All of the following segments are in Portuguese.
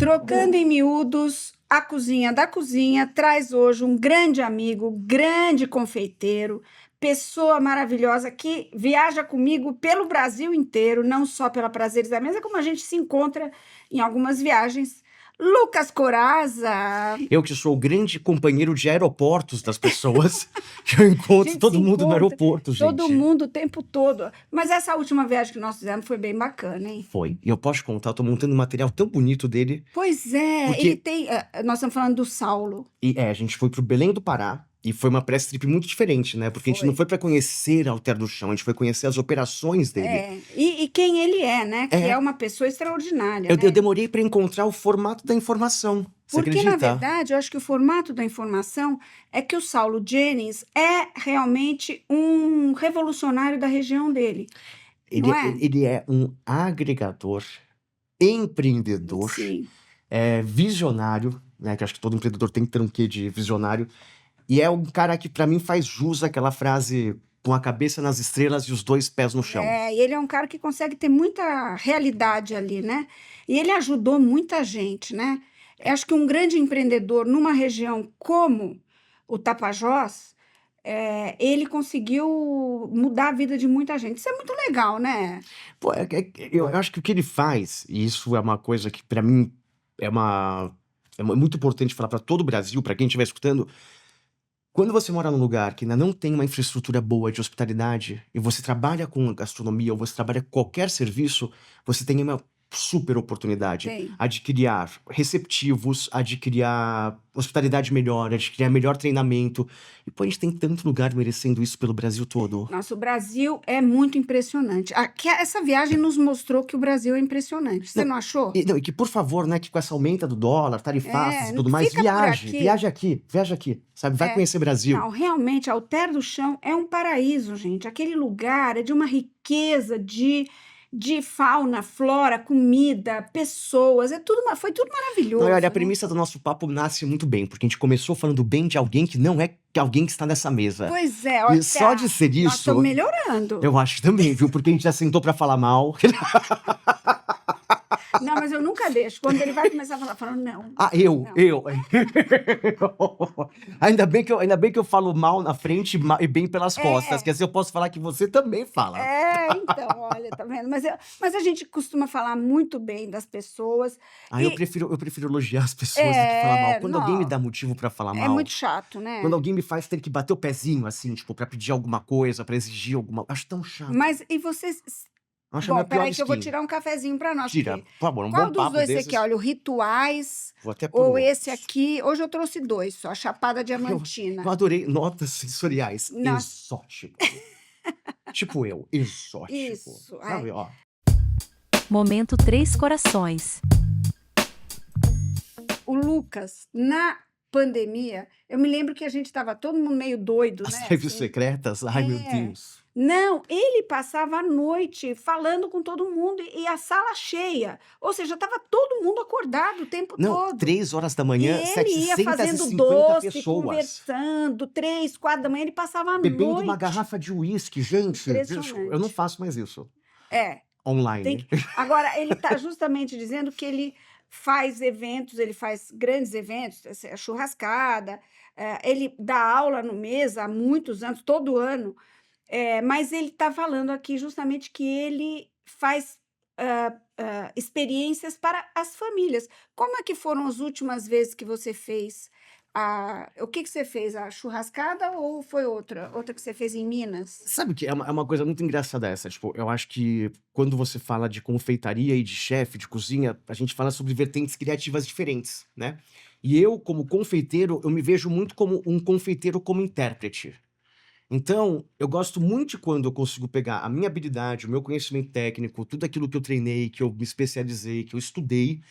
Trocando em miúdos, a cozinha da cozinha traz hoje um grande amigo, grande confeiteiro, pessoa maravilhosa que viaja comigo pelo Brasil inteiro, não só pela Prazeres da Mesa, como a gente se encontra em algumas viagens. Lucas Corazza. Eu que sou o grande companheiro de aeroportos das pessoas, que eu A encontro gente todo se mundo no encontra, aeroporto, todo gente. mundo o tempo todo. Mas essa última viagem que nós fizemos foi bem bacana, hein? Foi. E eu posso te contar, eu tô montando um material tão bonito dele, Pois é, ele porque tem. Nós estamos falando do Saulo. a gente foi pro Belém do Pará, e foi uma press trip muito diferente, né? Porque a gente não Foi. foi pra conhecer Alter do Chão, a gente foi conhecer as operações dele. E quem ele é, né? Que é É, uma pessoa extraordinária, eu né? demorei pra encontrar o formato da informação. Você Porque, na acredita? verdade, eu acho que o formato da informação é que o Saulo Jennings é realmente um revolucionário da região dele, não é? Ele é um agregador, empreendedor, Sim. visionário, né? Que eu acho que todo empreendedor tem que ter um quê de visionário. E é um cara que, pra mim, faz jus àquela frase com a cabeça nas estrelas e os dois pés no chão. E ele é um cara que consegue ter muita realidade ali, né? E ele ajudou muita gente, né? Eu acho que um grande empreendedor numa região como o Tapajós, ele conseguiu mudar a vida de muita gente. Isso é muito legal, né? Pô, eu acho que o que ele faz, e isso é uma coisa que, pra mim, é muito importante falar pra todo o Brasil, pra quem estiver escutando. Quando você mora num lugar que ainda não tem uma infraestrutura boa de hospitalidade, e você trabalha com gastronomia, ou você trabalha com qualquer serviço, você tem uma super oportunidade. Tem. Adquirir receptivos, adquirir hospitalidade melhor, adquirir melhor treinamento. E pô, a gente tem tanto lugar merecendo isso pelo Brasil todo. Nossa, o Brasil é muito impressionante. Essa viagem nos mostrou que o Brasil é impressionante. Você não achou? E que, por favor, né, que com essa aumenta do dólar, tarifaças e tudo mais, fica por aqui. viaje aqui, sabe? Vai conhecer Brasil. Não, realmente, Alter do Chão é um paraíso, gente. Aquele lugar é de uma riqueza de fauna, flora, comida, pessoas, foi tudo maravilhoso. Olha, a né? premissa do nosso papo nasce muito bem, porque a gente começou falando bem de alguém que não é alguém que está nessa mesa. Pois é, olha, E só de ser nós isso, estamos melhorando. eu acho também, viu? Porque a gente já sentou pra falar mal. Não, mas eu nunca deixo. Quando ele vai começar a falar, falando, não. Eu. Não. Ainda bem que eu falo mal na frente e bem pelas costas, que assim eu posso falar que você também fala. Então, olha, tá vendo? Mas a gente costuma falar muito bem das pessoas. Eu prefiro elogiar as pessoas do que falar mal. Quando alguém me dá motivo pra falar mal. É muito chato, né? Quando alguém me faz ter que bater o pezinho, assim, tipo, pra pedir alguma coisa, pra exigir alguma. Acho tão chato. Mas e vocês. Acho a minha pior Peraí que eu vou skin. tirar um cafezinho pra nós. Tira, Porque... por favor, um Qual bom dos papo dois desses. você quer? Olha, o Rituais Vou até por ou outros. esse aqui? Hoje eu trouxe dois só, a Chapada Diamantina. Eu adorei notas sensoriais. Nossa. Exótico. Tipo eu, exótico. Isso. Sabe, ó. Momento Três Corações. O Lucas, na pandemia, eu me lembro que a gente estava todo mundo meio doido, As né? lives assim. secretas, ai meu Deus. Não, ele passava a noite falando com todo mundo e a sala cheia. Ou seja, estava todo mundo acordado o tempo Não, todo. 3 horas da manhã, E ele ia fazendo 750 doce, pessoas. conversando, 3, 4 da manhã, ele passava a Bebendo noite. uma garrafa de uísque, gente. Impressionante. Eu não faço mais isso. Tem Online. Agora, ele está justamente dizendo que ele faz eventos, ele faz grandes eventos, a churrascada, ele dá aula no Mesa há muitos anos, todo ano, mas ele está falando aqui justamente que ele faz experiências para as famílias. Como é que foram as últimas vezes que você fez? O que você fez? A churrascada ou foi outra? Outra que você fez em Minas? Sabe que é uma coisa muito engraçada essa. Tipo, eu acho que quando você fala de confeitaria e de chefe, de cozinha, a gente fala sobre vertentes criativas diferentes, né? E eu, como confeiteiro, eu me vejo muito como um confeiteiro como intérprete. Então, eu gosto muito de quando eu consigo pegar a minha habilidade, o meu conhecimento técnico, tudo aquilo que eu treinei, que eu me especializei, que eu estudei,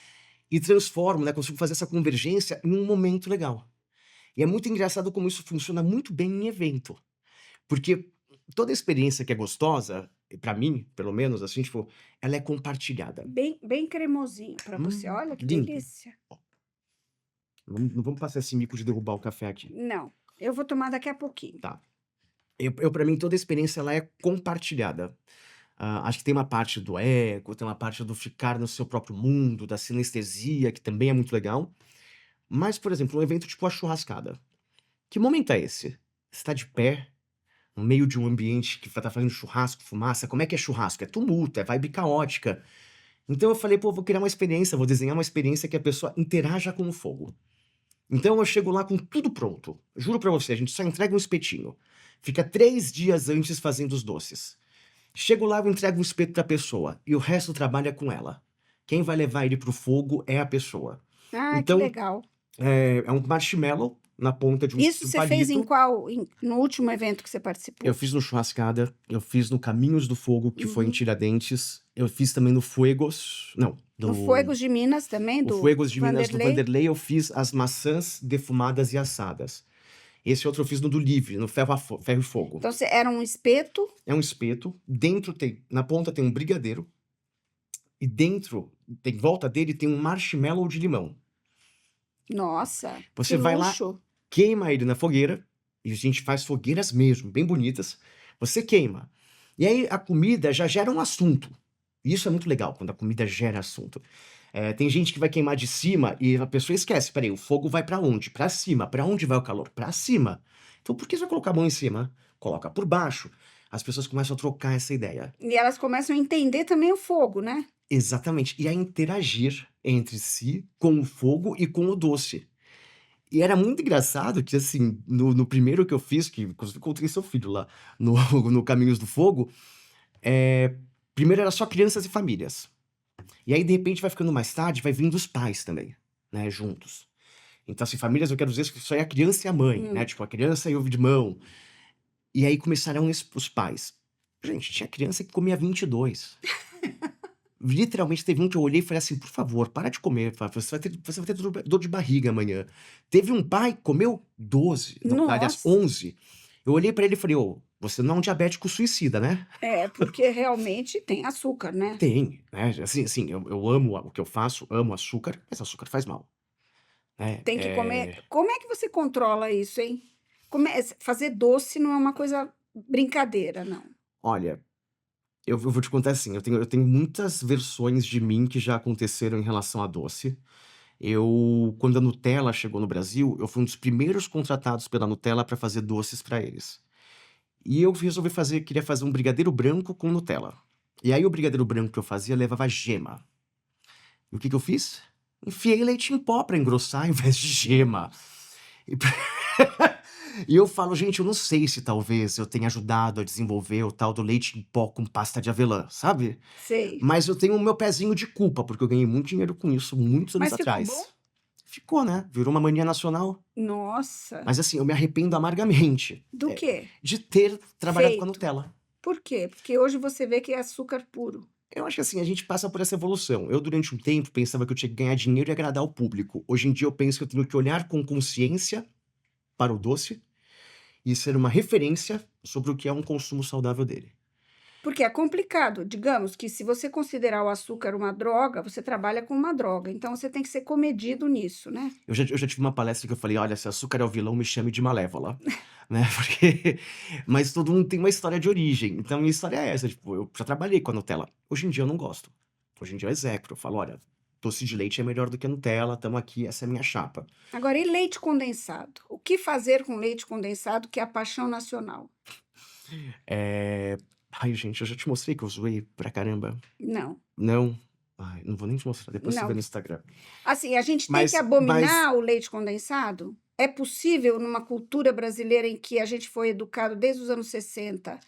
e transformo, né? Consigo fazer essa convergência em um momento legal. E é muito engraçado como isso funciona muito bem em evento. Porque toda experiência que é gostosa, pra mim, pelo menos, assim, tipo, ela é compartilhada. Bem cremosinho para você. Olha que lindo. delícia. Não vamos passar esse mico de derrubar o café aqui. Não, eu vou tomar daqui a pouquinho. Tá. Pra mim, toda experiência ela é compartilhada. Acho que tem uma parte do ego, tem uma parte do ficar no seu próprio mundo, da sinestesia, que também é muito legal. Mas, por exemplo, um evento tipo a churrascada. Que momento é esse? Você está de pé, no meio de um ambiente que tá fazendo churrasco, fumaça. Como é que é churrasco? É tumulto, é vibe caótica. Então eu falei, pô, vou criar uma experiência, vou desenhar uma experiência que a pessoa interaja com o fogo. Então eu chego lá com tudo pronto. Juro pra você, a gente só entrega um espetinho. Fica 3 dias antes fazendo os doces. Chego lá, eu entrego um espeto pra pessoa. E o resto do trabalho é com ela. Quem vai levar ele pro fogo é a pessoa. Ah, que Então, legal. é um marshmallow na ponta de Isso um você fez em palito. no último evento que você Eu participou? fiz no Churrascada, eu fiz no Caminhos do Fogo, que foi em Uhum. Tiradentes. Eu fiz também no Fuegos. Não, No Fuegos de Minas também, o do Fuegos de Minas do Vanderlei? Vanderlei, eu fiz as maçãs defumadas e assadas. Esse outro eu fiz no do Livre, no Ferro e Fogo. Então, era um espeto. É um espeto, dentro tem, na ponta tem um brigadeiro, e dentro, em volta dele, tem um marshmallow de limão. Nossa, Você que vai lá, luxo. queima ele na fogueira, e a gente faz fogueiras mesmo, bem bonitas. Você queima. E aí a comida já gera um assunto. E isso é muito legal, quando a comida gera assunto. Tem gente que vai queimar de cima e a pessoa esquece. Peraí, o fogo vai pra onde? Pra cima. Pra onde vai o calor? Pra cima. Então por que você vai colocar a mão em cima? Coloca por baixo. As pessoas começam a trocar essa ideia. E elas começam a entender também o fogo, né? Exatamente. E a interagir entre si com o fogo e com o doce. E era muito engraçado que, assim, no primeiro que eu fiz, que inclusive encontrei seu filho lá no, no Caminhos do Fogo, primeiro era só crianças e famílias. E aí, de repente, vai ficando mais tarde, vai vindo os pais também, né, juntos. Então, assim, famílias, eu quero dizer que só é a criança e a mãe, né? Tipo, a criança e o irmão. E aí começaram os pais. Gente, tinha criança que comia 22. Literalmente teve um que eu olhei e falei assim, por favor, para de comer, você vai ter dor de barriga amanhã. Teve um pai que comeu 12, não, aliás, Nossa. 11. Eu olhei pra ele e falei, ô, você não é um diabético suicida, né? É, porque realmente tem açúcar, né? Tem, né? Assim, eu amo o que eu faço, amo açúcar, mas açúcar faz mal, né? Tem que comer. Como é que você controla isso, hein? Fazer doce não é uma coisa brincadeira, não. Olha, eu vou te contar assim, eu tenho muitas versões de mim que já aconteceram em relação a doce. Quando a Nutella chegou no Brasil, eu fui um dos primeiros contratados pela Nutella para fazer doces para eles. E eu resolvi queria fazer um brigadeiro branco com Nutella. E aí o brigadeiro branco que eu fazia levava gema. E o que eu fiz? Enfiei leite em pó para engrossar ao invés de gema. E, e eu falo, gente, eu não sei se talvez eu tenha ajudado a desenvolver o tal do leite em pó com pasta de avelã, sabe? Sei. Mas eu tenho o meu pezinho de culpa, porque eu ganhei muito dinheiro com isso muitos anos Mas ficou atrás. bom? Ficou, né? Virou uma mania nacional. Nossa. Mas assim, eu me arrependo amargamente Do quê? de ter trabalhado com a Feito. Nutella. Por quê? Porque hoje você vê que é açúcar puro. Eu acho que assim, a gente passa por essa evolução. Eu, durante um tempo, pensava que eu tinha que ganhar dinheiro e agradar o público. Hoje em dia, eu penso que eu tenho que olhar com consciência para o doce e ser uma referência sobre o que é um consumo saudável dele. Porque é complicado. Digamos que se você considerar o açúcar uma droga, você trabalha com uma droga. Então você tem que ser comedido nisso, né? Eu já tive uma palestra que eu falei, olha, se açúcar é o vilão, me chame de Malévola. Né? Porque... Mas todo mundo tem uma história de origem. Então, minha história é essa. Tipo, eu já trabalhei com a Nutella. Hoje em dia eu não gosto. Hoje em dia eu execro. Eu falo, olha, doce de leite é melhor do que a Nutella, estamos aqui, essa é a minha chapa. Agora, e leite condensado? O que fazer com leite condensado, que é a paixão nacional? Ai, gente, eu já te mostrei que eu zoei pra caramba. Não. Não? Ai, não vou nem te mostrar, depois você Não. vê no Instagram. Assim, a gente tem Mas- que abominar o leite condensado? É possível numa cultura brasileira em que a gente foi educado desde os anos 60?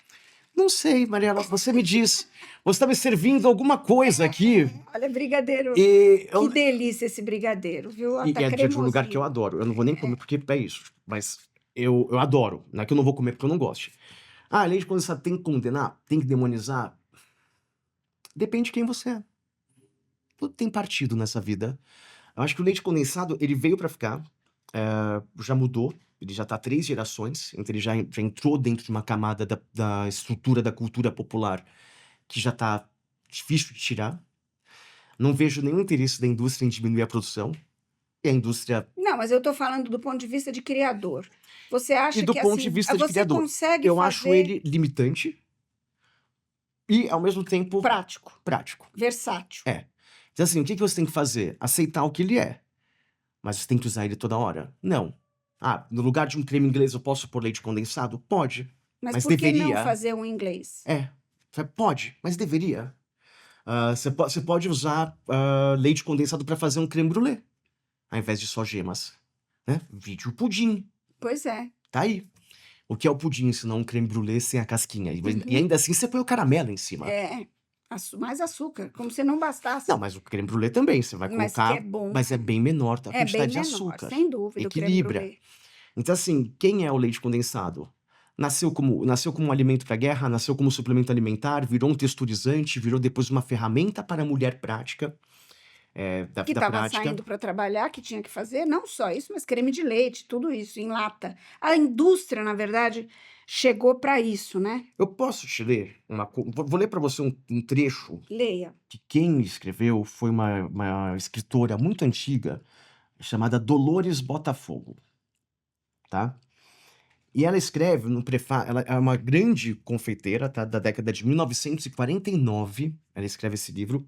Não sei, Mariela, você me diz. Você está me servindo alguma coisa aqui Olha, brigadeiro. e... Que delícia esse brigadeiro, viu? E Tá é de um lugar que eu cremosinho. adoro. Eu não vou nem comer porque é isso. Mas eu adoro. Não é que eu não vou comer porque eu não gosto. Ah, leite condensado tem que condenar? Tem que demonizar? Depende de quem você é. Tudo tem partido nessa vida. Eu acho que o leite condensado, ele veio pra ficar. Já mudou. Ele já tá 3 gerações. Então ele já entrou dentro de uma camada da estrutura da cultura popular que já tá difícil de tirar. Não vejo nenhum interesse da indústria em diminuir a produção. E a indústria... Não, mas eu tô falando do ponto de vista de criador. Você acha E do que ponto assim, de vista de você criador, consegue eu fazer... acho ele limitante. e, ao mesmo tempo, Prático, prático. versátil. Então, assim, o que você tem que fazer? Aceitar o que ele é. Mas você tem que usar ele toda hora? Não. Ah, no lugar de um creme inglês eu posso pôr leite condensado? Pode. Mas Mas por que não deveria. fazer um inglês? Pode, mas deveria. Você pode usar leite condensado para fazer um creme brulee, ao invés de só gemas. Né? Vide o pudim. Pois é. Tá aí. O que é o pudim, senão um creme brulee sem a casquinha? E Uhum. ainda assim você põe o caramelo em cima. Mais açúcar, como se não bastasse. Não, mas o creme brulee também, você vai Mas colocar, que é bom. mas é bem menor a É bem quantidade de menor, açúcar. sem dúvida, o creme Equilibra. brulee. Então, assim, quem é o leite condensado? Nasceu como um alimento para guerra, nasceu como suplemento alimentar, virou um texturizante, virou depois uma ferramenta para a mulher prática, da Que vida estava prática. saindo para trabalhar, que tinha que fazer, não só isso, mas creme de leite, tudo isso, em lata. A indústria, na verdade, chegou para isso, né? Eu posso te ler vou ler para você um trecho Leia. que quem escreveu foi uma escritora muito antiga chamada Dolores Botafogo, tá? E ela escreve no prefácio, ela é uma grande confeiteira, tá? Da década de 1949, ela escreve esse livro.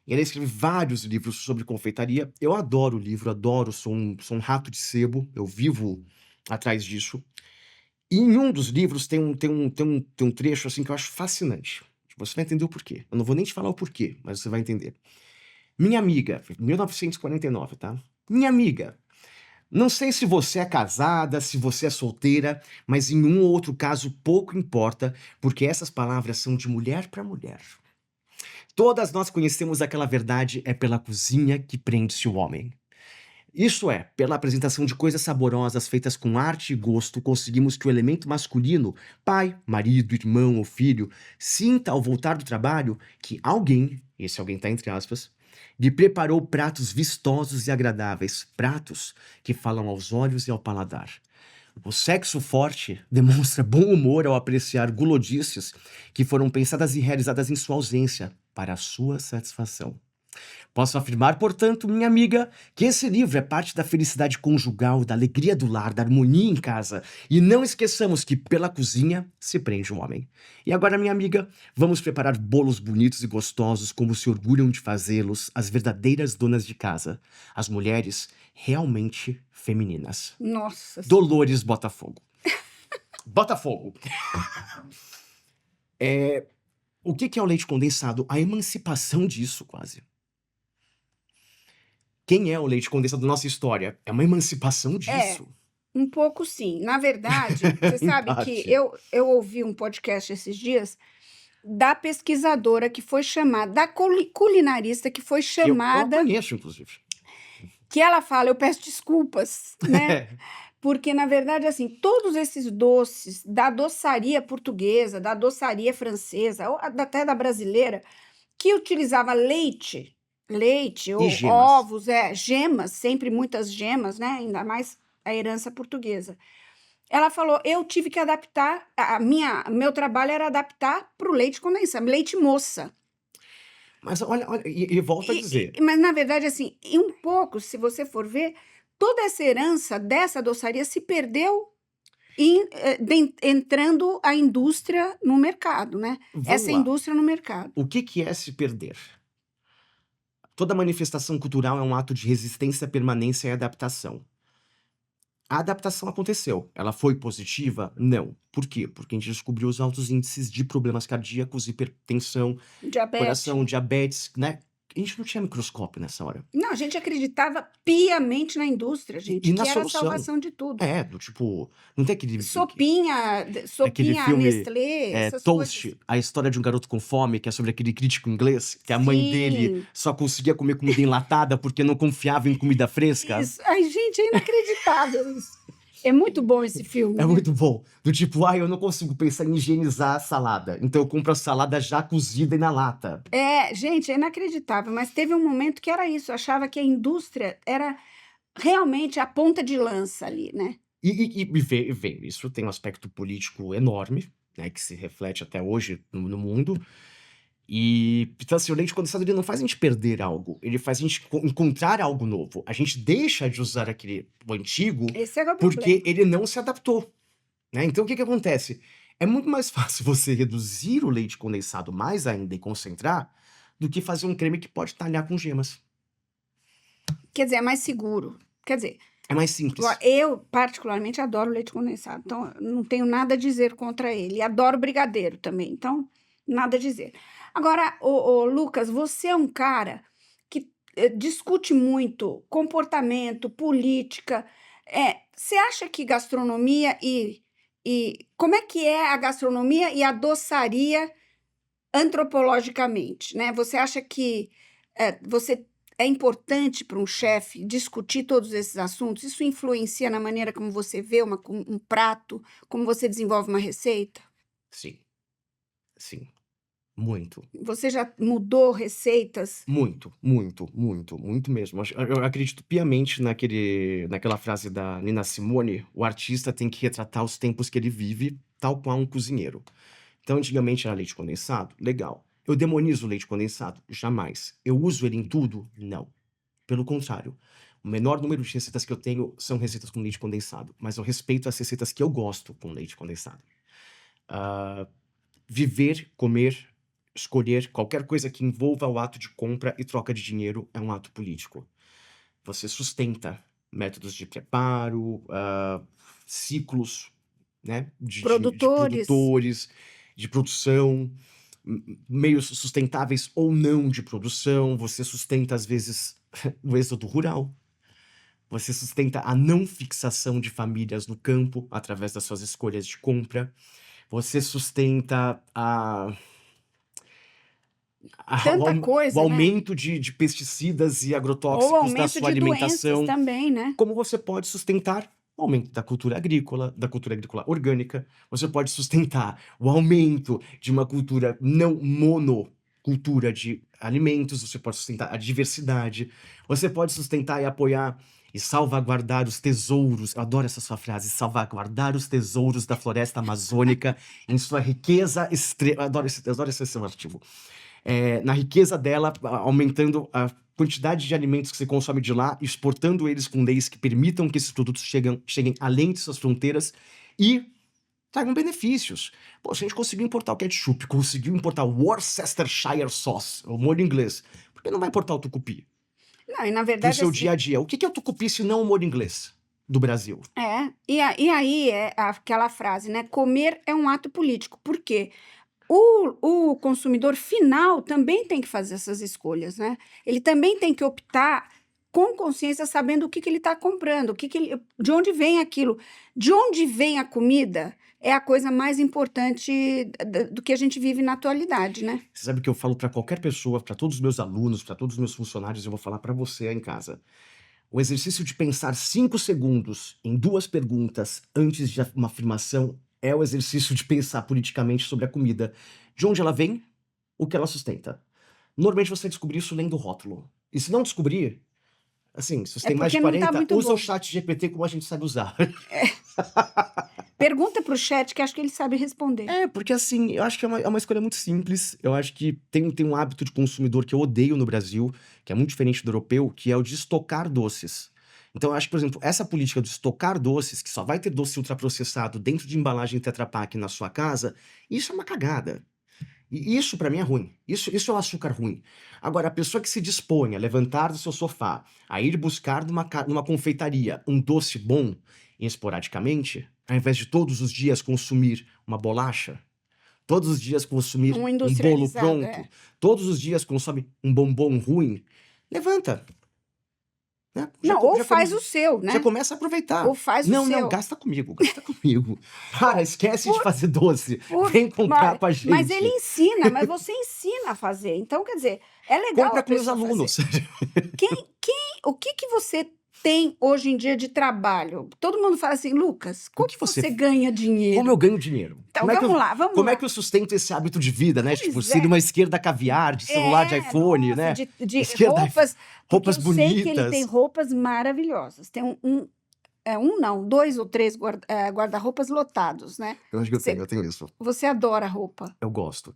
E ela escreve vários livros sobre confeitaria. Eu adoro o livro, sou um rato de sebo, eu vivo atrás disso. E em um dos livros tem um trecho assim que eu acho fascinante. Você vai entender o porquê. Eu não vou nem te falar o porquê, mas você vai entender. Minha amiga, 1949, tá? Minha amiga, não sei se você é casada, se você é solteira, mas em um ou outro caso pouco importa, porque essas palavras são de mulher para mulher. Todas nós conhecemos aquela verdade, é pela cozinha que prende-se o homem. Isso é, pela apresentação de coisas saborosas feitas com arte e gosto, conseguimos que o elemento masculino, pai, marido, irmão ou filho, sinta ao voltar do trabalho que alguém, esse alguém tá entre aspas, lhe preparou pratos vistosos e agradáveis, pratos que falam aos olhos e ao paladar. O sexo forte demonstra bom humor ao apreciar gulodices que foram pensadas e realizadas em sua ausência, para a sua satisfação. Posso afirmar, portanto, minha amiga, que esse livro é parte da felicidade conjugal, da alegria do lar, da harmonia em casa. E não esqueçamos que pela cozinha se prende um homem. E agora, minha amiga, vamos preparar bolos bonitos e gostosos como se orgulham de fazê-los as verdadeiras donas de casa, as mulheres realmente femininas. Nossa. Dolores Botafogo. Botafogo. O que é o leite condensado? A emancipação disso, quase. Quem é o leite condensado da nossa história? É uma emancipação disso. Um pouco sim. Na verdade, você sabe que eu ouvi um podcast esses dias da pesquisadora que foi chamada, da culinarista que foi chamada, Eu conheço, inclusive. que ela fala, eu peço desculpas, né? Porque, na verdade, assim, todos esses doces da doçaria portuguesa, da doçaria francesa, ou até da brasileira, que utilizava leite ou gemas. ovos, gemas, sempre muitas gemas, né? Ainda mais a herança portuguesa. Ela falou, eu tive que adaptar, meu trabalho era adaptar para o leite condensado, leite moça. Mas olha, e volto a dizer. Mas, na verdade, assim, e um pouco, se você for ver, toda essa herança dessa doçaria se perdeu entrando a indústria no mercado, né? Vamos lá. Indústria no mercado. O que é se perder? Toda manifestação cultural é um ato de resistência, permanência e adaptação. A adaptação aconteceu. Ela foi positiva? Não. Por quê? Porque a gente descobriu os altos índices de problemas cardíacos, hipertensão, coração, diabetes, né? A gente não tinha microscópio nessa hora. Não, a gente acreditava piamente na indústria, gente, E na que era a solução. salvação de tudo. Do tipo, não tem aquele Sopinha filme, Nestlé, essas Toast, coisas. a história de um garoto com fome, que é sobre aquele crítico inglês, que a mãe dele só conseguia comer comida enlatada porque não confiava em comida fresca. Isso. Ai, gente, é inacreditável isso. É muito bom esse filme. É muito bom. Do tipo, eu não consigo pensar em higienizar a salada. Então eu compro a salada já cozida e na lata. Gente, é inacreditável. Mas teve um momento que era isso. Eu achava que a indústria era realmente a ponta de lança ali, né? E vem, isso tem um aspecto político enorme, né? Que se reflete até hoje no mundo. E, então, assim, o leite condensado ele não faz a gente perder algo, ele faz a gente encontrar algo novo. A gente deixa de usar o antigo Esse é o porque problema. ele não se adaptou, né? Então, o que acontece? É muito mais fácil você reduzir o leite condensado mais ainda e concentrar do que fazer um creme que pode talhar com gemas. Quer dizer, é mais seguro. Quer dizer, É mais simples. eu particularmente adoro leite condensado, então eu não tenho nada a dizer contra ele. E adoro brigadeiro também, então nada a dizer. Agora, Lucas, você é um cara que discute muito comportamento, política. Você acha que gastronomia e como é que é a gastronomia e a doçaria antropologicamente, né? Você acha que você é importante para um chefe discutir todos esses assuntos? Isso influencia na maneira como você vê um prato, como você desenvolve uma receita? Sim, sim. Muito. Você já mudou receitas? Muito, muito, muito, muito mesmo. Eu acredito piamente naquela frase da Nina Simone: o artista tem que retratar os tempos que ele vive, tal qual um cozinheiro. Então, antigamente era leite condensado? Legal. Eu demonizo o leite condensado? Jamais. Eu uso ele em tudo? Não. Pelo contrário. O menor número de receitas que eu tenho são receitas com leite condensado, mas eu respeito as receitas que eu gosto com leite condensado. Viver, comer, escolher qualquer coisa que envolva o ato de compra e troca de dinheiro é um ato político. Você sustenta métodos de preparo, ciclos, né, de Produtores? produtores, de produção, meios sustentáveis ou não de produção. Você sustenta, às vezes, o êxodo rural. Você sustenta a não fixação de famílias no campo através das suas escolhas de compra. Você sustenta Tanta o coisa, né? aumento de pesticidas e Ou agrotóxicos na aumento sua de doenças alimentação. também, né? Como você pode sustentar o aumento da cultura agrícola orgânica. Você pode sustentar o aumento de uma cultura não monocultura de alimentos. Você pode sustentar a diversidade. Você pode sustentar e apoiar e salvaguardar os tesouros. Eu adoro essa sua frase: salvaguardar os tesouros da floresta amazônica em sua riqueza extrema. Adoro esse seu artigo. Na riqueza dela, aumentando a quantidade de alimentos que você consome de lá, exportando eles com leis que permitam que esses produtos cheguem além de suas fronteiras e tragam benefícios. Pô, se a gente conseguiu importar o ketchup, conseguiu importar o Worcestershire sauce, o molho inglês, por que não vai importar o tucupi Não, e na pro verdade, seu assim, dia a dia? O que é o tucupi se não o molho inglês do Brasil? e aí é aquela frase, né? Comer é um ato político. Por quê? O consumidor final também tem que fazer essas escolhas, né? Ele também tem que optar com consciência, sabendo o que ele está comprando, de onde vem aquilo. De onde vem a comida é a coisa mais importante do que a gente vive na atualidade, né? Você sabe que eu falo para qualquer pessoa, para todos os meus alunos, para todos os meus funcionários, eu vou falar para você aí em casa. O exercício de pensar 5 segundos em 2 perguntas antes de uma afirmação é o exercício de pensar politicamente sobre a comida. De onde ela vem, o que ela sustenta. Normalmente você vai descobrir isso lendo o rótulo. E se não descobrir, assim, se você É tem mais de porque não tá 40, muito usa bom. o chat GPT como a gente sabe usar. Pergunta para o chat, que acho que ele sabe responder. Porque assim, eu acho que é uma escolha muito simples. Eu acho que tem um hábito de consumidor que eu odeio no Brasil, que é muito diferente do europeu, que é o de estocar doces. Então eu acho que, por exemplo, essa política de estocar doces, que só vai ter doce ultraprocessado dentro de embalagem Tetra Pak na sua casa, isso é uma cagada. E isso pra mim é ruim. Isso é um açúcar ruim. Agora, a pessoa que se dispõe a levantar do seu sofá, a ir buscar numa confeitaria um doce bom, esporadicamente, ao invés de todos os dias consumir uma bolacha, todos os dias consumir Um um bolo industrializado, pronto, todos os dias consome um bombom ruim, levanta. Né? Não, ou faz o seu, né? Já começa a aproveitar. Ou faz o Não, seu. gasta comigo, gasta comigo. Para, esquece de fazer doce. Por- Vem comprar mas- com a gente. Mas ele ensina, mas você ensina a fazer. Então, quer dizer, é legal Compra a com meus pessoa fazer. alunos. O que você tem hoje em dia de trabalho? Todo mundo fala assim, Lucas, como que que você- você ganha dinheiro? Como eu ganho dinheiro? Então, Como é que vamos eu- lá, vamos Como lá. é que eu sustento esse hábito de vida, né? Pois Tipo, é. ser de uma esquerda caviar, de celular, de iPhone, nossa, né? de Esquerda- roupas. Porque roupas eu sei que ele bonitas. tem roupas maravilhosas. Tem não, 2 ou 3 guarda-roupas lotados, né? Eu acho que Você- eu tenho isso. Você adora roupa. Eu gosto.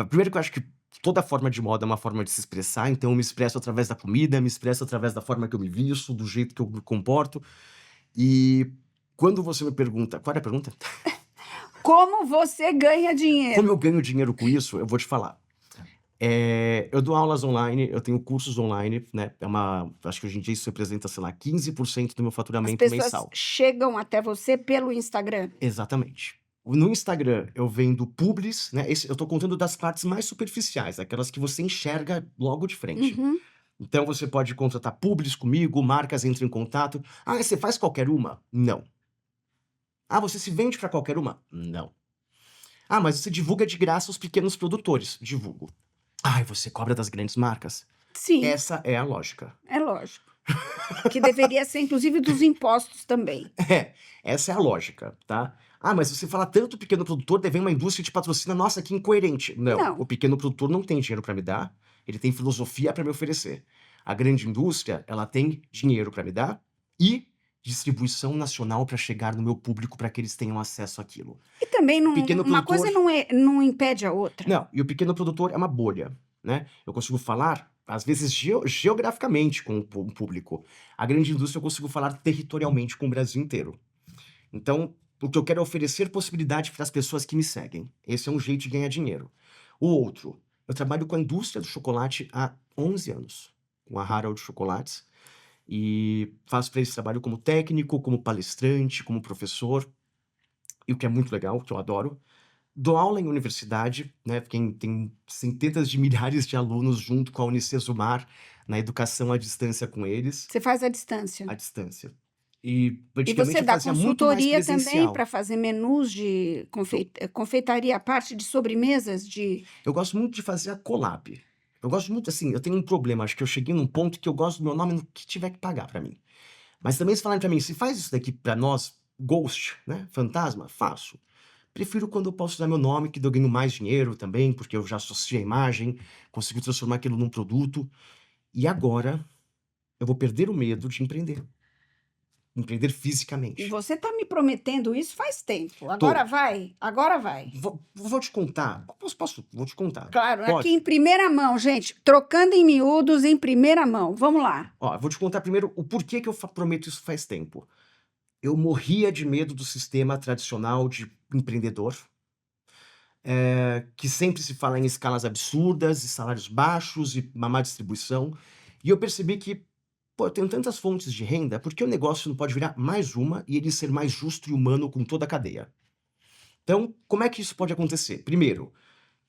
Primeiro que eu acho que toda forma de moda é uma forma de se expressar, então eu me expresso através da comida, me expresso através da forma que eu me visto, do jeito que eu me comporto. E quando você me pergunta... Qual era a pergunta? Como você ganha dinheiro? Como eu ganho dinheiro com isso, eu vou te falar. Eu dou aulas online, eu tenho cursos online, né? Acho que hoje em dia isso representa, sei lá, 15% do meu As faturamento pessoas mensal. chegam até você pelo Instagram. Exatamente. No Instagram, eu vendo publis, né? Eu tô contando das partes mais superficiais, aquelas que você enxerga logo de frente. Uhum. Então, você pode contratar publis comigo, marcas entram em contato. Ah, você faz qualquer uma? Não. Ah, você se vende para qualquer uma? Não. Ah, mas você divulga de graça os pequenos produtores? Divulgo. Ah, e você cobra das grandes marcas? Sim, Essa é a lógica. é lógico. Que deveria ser, inclusive, dos impostos também. Essa é a lógica, tá? Ah, mas você fala tanto pequeno produtor, daí vem uma indústria te patrocina, nossa, que incoerente. Não, Não. o pequeno produtor não tem dinheiro para me dar, ele tem filosofia para me oferecer. A grande indústria, ela tem dinheiro para me dar e distribuição nacional para chegar no meu público para que eles tenham acesso àquilo. E também Pequeno uma coisa produtor- não impede a outra. Não, e o pequeno produtor é uma bolha, né? Eu consigo falar, às vezes, geograficamente com o público. A grande indústria eu consigo falar territorialmente com o Brasil inteiro. Então, o que eu quero é oferecer possibilidade para as pessoas que me seguem. Esse é um jeito de ganhar dinheiro. O outro, eu trabalho com a indústria do chocolate há 11 anos, com a Harold Chocolates, e faço para esse trabalho como técnico, como palestrante, como professor, e o que é muito legal, que eu adoro. Dou aula em universidade, né? Quem tem centenas de milhares de alunos junto com a Unicesumar na educação à distância com eles, Você faz à distância. à distância. E Antigamente você eu dá fazia muito mais consultoria também presencial. para fazer menus de confeitaria, a parte de sobremesas, de... Eu gosto muito de fazer a collab. Eu gosto muito, assim, eu tenho um problema, acho que eu cheguei num ponto que eu gosto do meu nome no que tiver que pagar pra mim. Mas também se falarem pra mim, se faz isso daqui pra nós, Ghost, né, fantasma, faço. Prefiro quando eu posso usar meu nome, que eu ganho mais dinheiro também, porque eu já associo a imagem, consigo transformar aquilo num produto. E agora, eu vou perder o medo de empreender. Empreender E fisicamente. você está me prometendo isso faz tempo. Agora vai, agora vai. Vou te contar. Vou te contar. Claro, Pode? aqui em primeira mão, gente. Trocando em miúdos em primeira mão. Vamos lá. Ó, eu vou te contar primeiro o porquê que eu prometo isso faz tempo. Eu morria de medo do sistema tradicional de empreendedor, que sempre se fala em escalas absurdas e salários baixos e uma má distribuição. E eu percebi que, pô, eu tenho tantas fontes de renda, por que o negócio não pode virar mais uma e ele ser mais justo e humano com toda a cadeia? Então, como é que isso pode acontecer? Primeiro,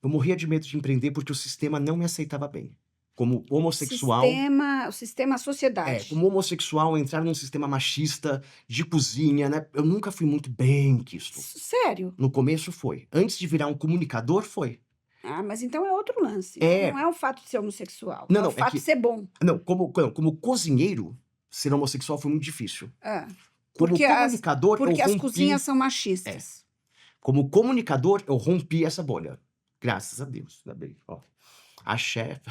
eu morria de medo de empreender porque o sistema não me aceitava bem. Como homossexual, O sistema, a sociedade. como homossexual, entrar num sistema machista de cozinha, né? Eu nunca fui muito bem quisto. Sério? No começo foi. Antes de virar um comunicador, foi. Ah, mas então é outro lance. É. Não é o fato de ser homossexual. Não, é não, o é fato que- de ser bom. Não, como cozinheiro, ser homossexual foi muito difícil. Ah, Como porque comunicador, porque eu as rompi... cozinhas são machistas. Como comunicador, eu rompi essa bolha. Graças a Deus. Ainda bem, ó. Axé.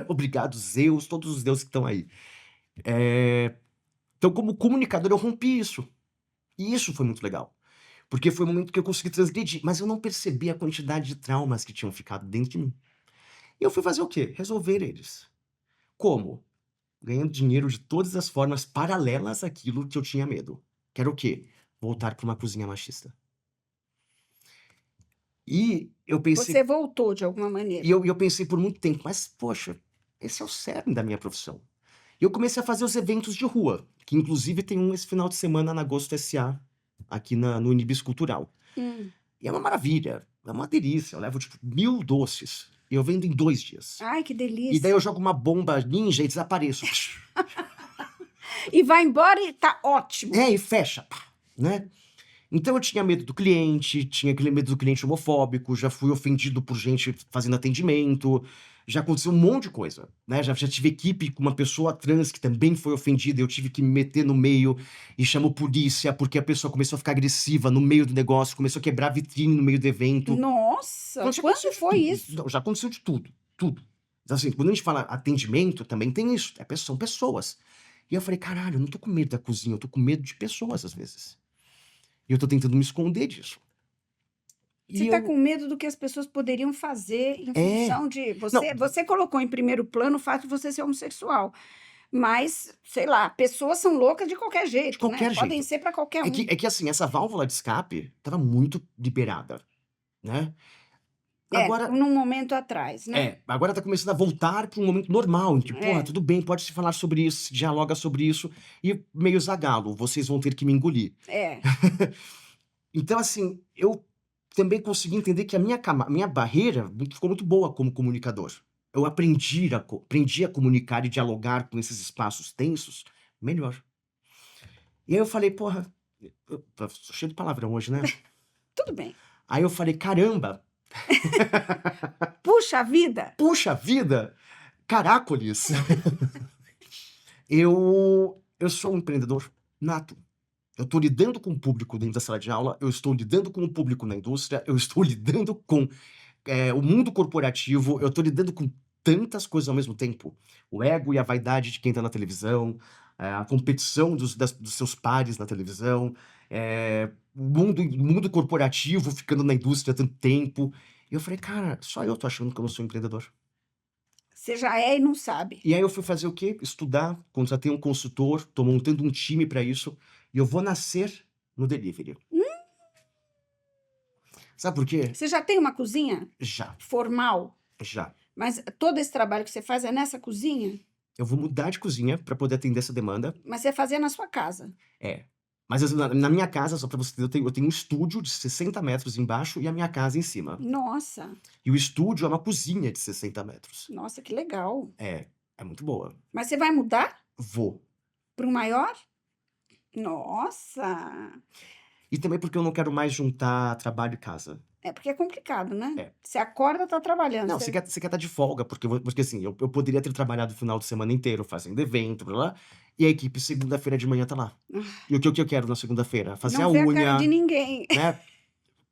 Obrigado, Zeus, todos os deuses que estão aí. Então, como comunicador, eu rompi isso. E isso foi muito legal. Porque foi o momento que eu consegui transgredir. Mas eu não percebi a quantidade de traumas que tinham ficado dentro de mim. E eu fui fazer o quê? Resolver eles. Como? Ganhando dinheiro de todas as formas paralelas àquilo que eu tinha medo. Que era o quê? Voltar para uma cozinha machista. E eu pensei... Você voltou de alguma maneira. E eu pensei por muito tempo, mas, poxa, esse é o cerne da minha profissão. E eu comecei a fazer os eventos de rua, que inclusive tem um esse final de semana na Agosto S.A., aqui no Unibis Cultural. E é uma maravilha, é uma delícia. Eu levo, tipo, 1000 doces. E eu vendo em 2 dias. Ai, que delícia. E daí eu jogo uma bomba ninja e desapareço. E vai embora e tá ótimo. E fecha, pá, né? Então eu tinha medo do cliente, tinha aquele medo do cliente homofóbico, já fui ofendido por gente fazendo atendimento, já aconteceu um monte de coisa, né? Já tive equipe com uma pessoa trans que também foi ofendida, eu tive que me meter no meio e chamou polícia porque a pessoa começou a ficar agressiva no meio do negócio, começou a quebrar a vitrine no meio do evento. Nossa, Então, já quando aconteceu de foi tudo. isso? Não, já aconteceu de tudo, tudo. Então, assim, quando a gente fala atendimento, também tem isso, são pessoas. E eu falei, caralho, eu não tô com medo da cozinha, eu tô com medo de pessoas às vezes. E eu tô tentando me esconder disso. Você tá com medo do que as pessoas poderiam fazer em função de... Você colocou em primeiro plano o fato de você ser homossexual. Mas, sei lá, pessoas são loucas de qualquer jeito, qualquer né? Podem jeito. ser para qualquer um. É que assim, essa válvula de escape estava muito liberada, né? Agora, Num momento atrás, né? agora tá começando a voltar para um momento normal, em que, porra, É. tudo bem, pode se falar sobre isso, se dialoga sobre isso, e meio zagalo, vocês vão ter que me engolir. É. Então, assim, eu também consegui entender que a minha barreira ficou muito boa como comunicador. Eu aprendi a comunicar e dialogar com esses espaços tensos melhor. E aí eu falei, porra, eu tô cheio de palavrão hoje, né? Tudo bem. Aí eu falei, caramba, Puxa vida! puxa vida, caracoles. Eu sou um empreendedor nato. Eu estou lidando com o público dentro da sala de aula, eu estou lidando com o público na indústria, eu estou lidando com o mundo corporativo, eu estou lidando com tantas coisas ao mesmo tempo. O ego e a vaidade de quem está na televisão, a competição dos seus pares na televisão, o mundo corporativo ficando na indústria há tanto tempo. E eu falei, cara, só eu tô achando que eu não sou empreendedor. Você já é e não sabe. E aí eu fui fazer o quê? Estudar, contratei um consultor, tô montando um time para isso, e eu vou nascer no delivery. Sabe por quê? Você já tem uma cozinha Já. formal, mas todo esse trabalho que você faz é nessa cozinha? Eu vou mudar de cozinha para poder atender essa demanda. Mas você fazia na sua casa. Mas na minha casa, só para você entender, eu tenho um estúdio de 60 metros embaixo e a minha casa em cima. Nossa, E o estúdio é uma cozinha de 60 metros. nossa, que legal. É muito boa. Mas você vai mudar Vou. para um maior? Nossa! E também porque eu não quero mais juntar trabalho e casa. É porque é complicado, né? É. Você acorda, tá trabalhando. Não, você quer estar de folga, porque assim, eu poderia ter trabalhado o final de semana inteiro fazendo evento, blá, blá, e a equipe segunda-feira de manhã tá lá. E o que eu quero na segunda-feira? Fazer Não a vê a unha, cara de ninguém. né?